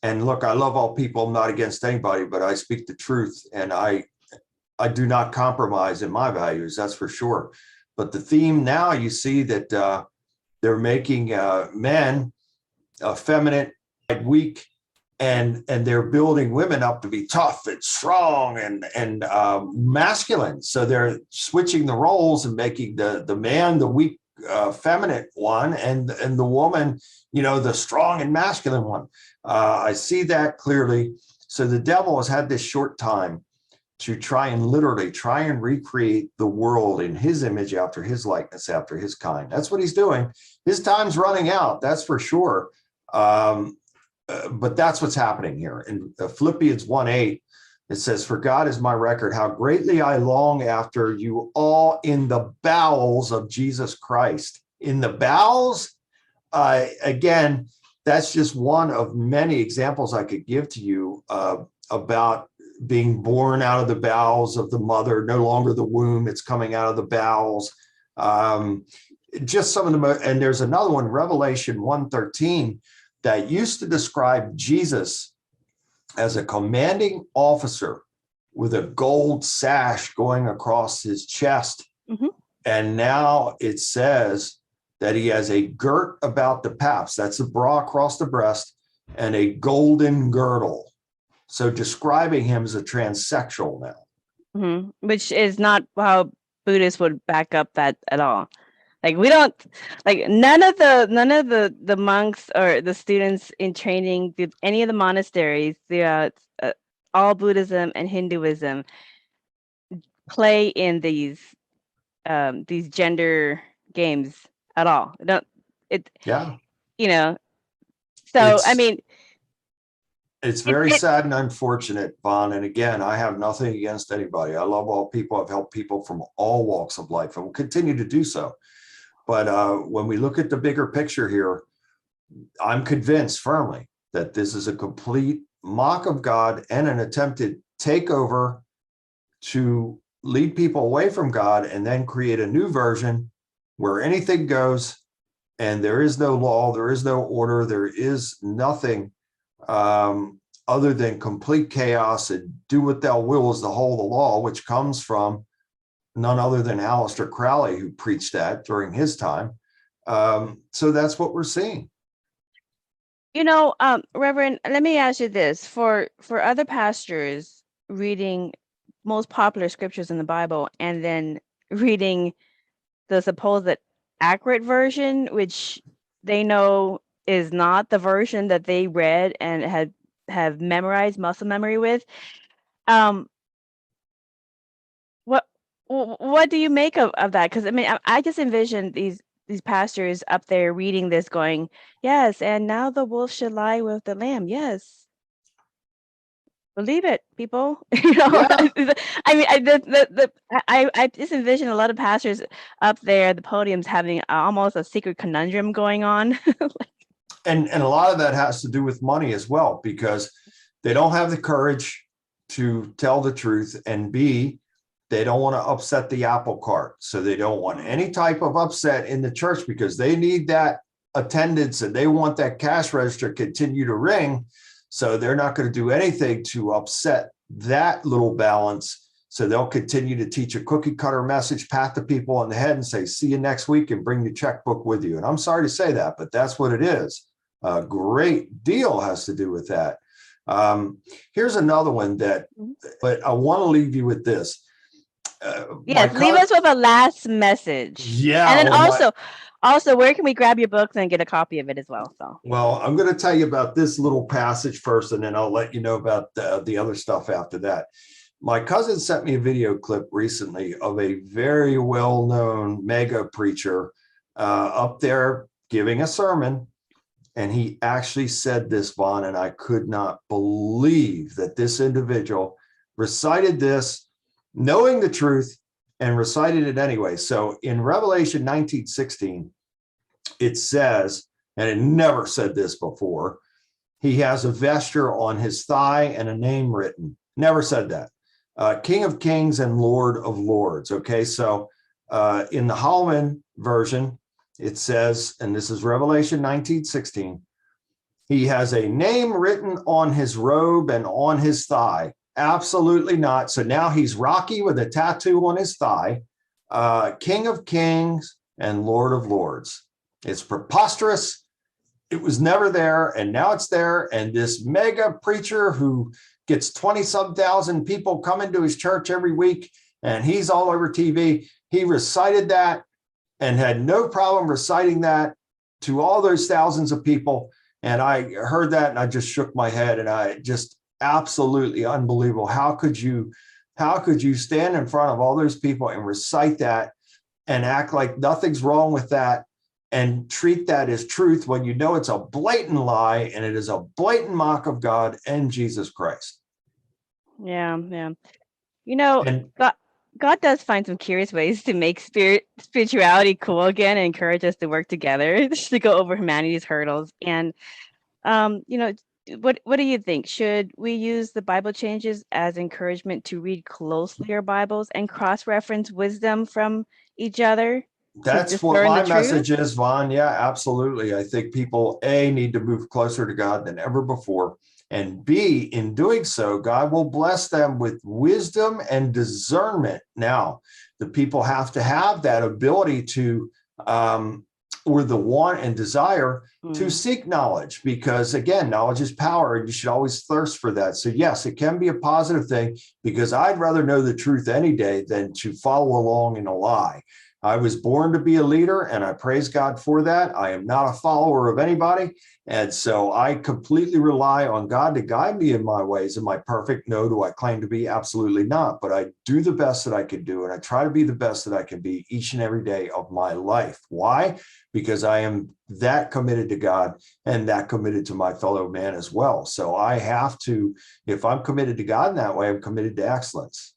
and look, I love all people, I'm not against anybody, but I speak the truth, and I do not compromise in my values, that's for sure. But the theme now, you see that they're making men effeminate, weak, and they're building women up to be tough and strong and masculine. So they're switching the roles and making the man the weak, feminine one, and the woman, the strong and masculine one. I see that clearly. So the devil has had this short time to try and recreate the world in his image, after his likeness, after his kind. That's what he's doing. His time's running out, that's for sure. But that's what's happening here. In Philippians 1:8, it says, "For God is my record, how greatly I long after you all in the bowels of Jesus Christ." In the bowels, again, that's just one of many examples I could give to you about being born out of the bowels of the mother, no longer the womb, it's coming out of the bowels. Just some of them, and there's another one, Revelation 1:13, that used to describe Jesus as a commanding officer with a gold sash going across his chest. Mhm. And now it says that he has a girt about the paps, that's a bra across the breast, and a golden girdle. So describing him as a transsexual now. Which is not how Buddhists would back up that at all. Like we don't, like none of the monks or the students in training did any of the monasteries throughout all Buddhism and Hinduism play in these gender games at all. Yeah. You know, so I It's- mean, It's very sad and unfortunate, Vaughn. And again, I have nothing against anybody. I love all people. I've helped people from all walks of life and will continue to do so. But when we look at the bigger picture here, I'm convinced firmly that this is a complete mock of God and an attempted takeover to lead people away from God and then create a new version where anything goes and there is no law, there is no order, there is nothing other than complete chaos, and do what thou will is the whole of the law, which comes from none other than Aleister Crowley, who preached that during his time. So that's what we're seeing. Reverend, let me ask you this. For other pastors reading most popular scriptures in the Bible and then reading the supposed accurate version, which they know is not the version that they read and have memorized muscle memory with, what do you make of that? Because I mean, I just envision these pastors up there reading this going, yes, and now the wolf should lie with the lamb. Yes, believe it, people. Yeah. I mean, I just envision a lot of pastors up there at the podiums having almost a secret conundrum going on. And a lot of that has to do with money as well, because they don't have the courage to tell the truth, and B, they don't want to upset the apple cart. So they don't want any type of upset in the church because they need that attendance and they want that cash register continue to ring. So they're not going to do anything to upset that little balance. So they'll continue to teach a cookie cutter message, pat the people on the head and say, see you next week, and bring the checkbook with you. And I'm sorry to say that, but that's what it is. A great deal has to do with that. Here's another one but I want to leave you with this. Yes, leave us with a last message. Yeah. And then also, where can we grab your books and get a copy of it as well? So, well, I'm going to tell you about this little passage first, and then I'll let you know about the other stuff after that. My cousin sent me a video clip recently of a very well-known mega preacher up there giving a sermon. And he actually said this, Vaughn, and I could not believe that this individual recited this, knowing the truth, and recited it anyway. So in Revelation 19:16, it says, and it never said this before, he has a vesture on his thigh and a name written. Never said that. King of Kings and Lord of Lords. Okay, so in the Holman version, it says, and this is Revelation 19:16, he has a name written on his robe and on his thigh. Absolutely not. So now he's Rocky with a tattoo on his thigh, King of Kings and Lord of Lords. It's preposterous. It was never there, and now it's there. And this mega preacher who gets 20-some thousand people coming to his church every week, and he's all over TV, he recited that and had no problem reciting that to all those thousands of people. And I heard that and I just shook my head, and I just absolutely unbelievable. How could you stand in front of all those people and recite that and act like nothing's wrong with that and treat that as truth when you know it's a blatant lie and it is a blatant mock of God and Jesus Christ? Yeah. And God does find some curious ways to make spirituality cool again and encourage us to work together to go over humanity's hurdles. And, what do you think? Should we use the Bible changes as encouragement to read closely our Bibles and cross-reference wisdom from each other? that's what my message is, Vaughn. Yeah, absolutely. I think people, need to move closer to God than ever before. And B, in doing so, God will bless them with wisdom and discernment. Now, the people have to have that ability to, or the want and desire to seek knowledge, because again, knowledge is power and you should always thirst for that. So yes, it can be a positive thing, because I'd rather know the truth any day than to follow along in a lie. I was born to be a leader, and I praise God for that. I am not a follower of anybody. And so I completely rely on God to guide me in my ways. Am I perfect? No. Do I claim to be? Absolutely not. But I do the best that I can do, and I try to be the best that I can be each and every day of my life. Why? Because I am that committed to God and that committed to my fellow man as well. So I have to, if I'm committed to God in that way, I'm committed to excellence.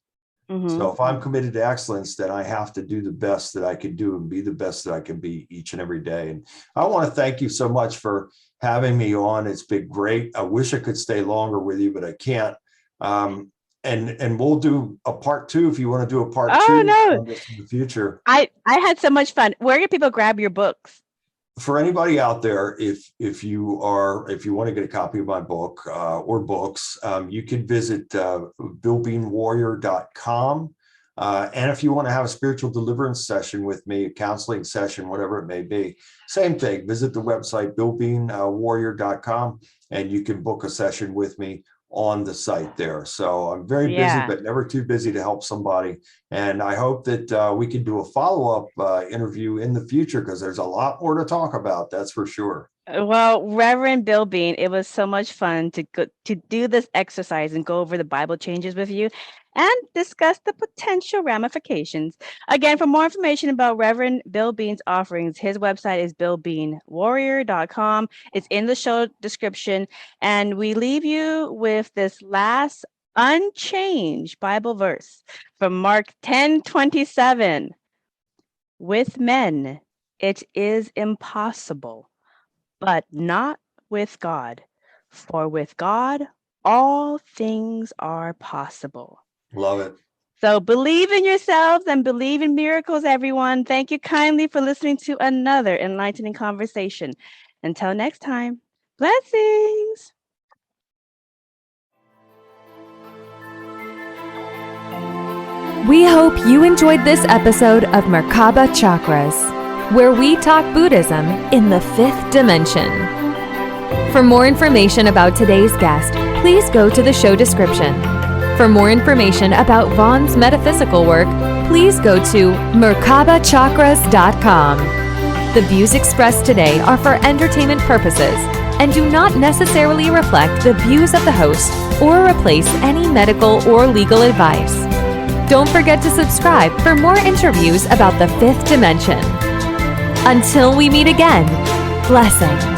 So if I'm committed to excellence, then I have to do the best that I can do and be the best that I can be each and every day. And I want to thank you so much for having me on. It's been great. I wish I could stay longer with you, but I can't. And we'll do a part 2 if you want to do a part 2 on this in the future. I had so much fun. Where can people grab your books? For anybody out there, if you want to get a copy of my book or books, you can visit billbeanwarrior.com. And if you want to have a spiritual deliverance session with me, a counseling session, whatever it may be, same thing. Visit the website billbeanwarrior.com, and you can book a session with me on the site there. So I'm very busy, but never too busy to help somebody. And I hope that we can do a follow-up interview in the future, because there's a lot more to talk about. That's for sure. Well, Reverend Bill Bean, it was so much fun to do this exercise and go over the Bible changes with you and discuss the potential ramifications. Again, for more information about Reverend Bill Bean's offerings, his website is billbeanwarrior.com. It's in the show description. And we leave you with this last unchanged Bible verse from Mark 10:27. With men, it is impossible, but not with God. For with God, all things are possible. Love it. So believe in yourselves and believe in miracles, everyone. Thank you kindly for listening to another enlightening conversation. Until next time, blessings. We hope you enjoyed this episode of Merkaba Chakras, where we talk Buddhism in the 5th dimension. For more information about today's guest, please go to the show description. For more information about Vaughn's metaphysical work, please go to merkabachakras.com. The views expressed today are for entertainment purposes and do not necessarily reflect the views of the host or replace any medical or legal advice. Don't forget to subscribe for more interviews about the 5th dimension. Until we meet again, blessings.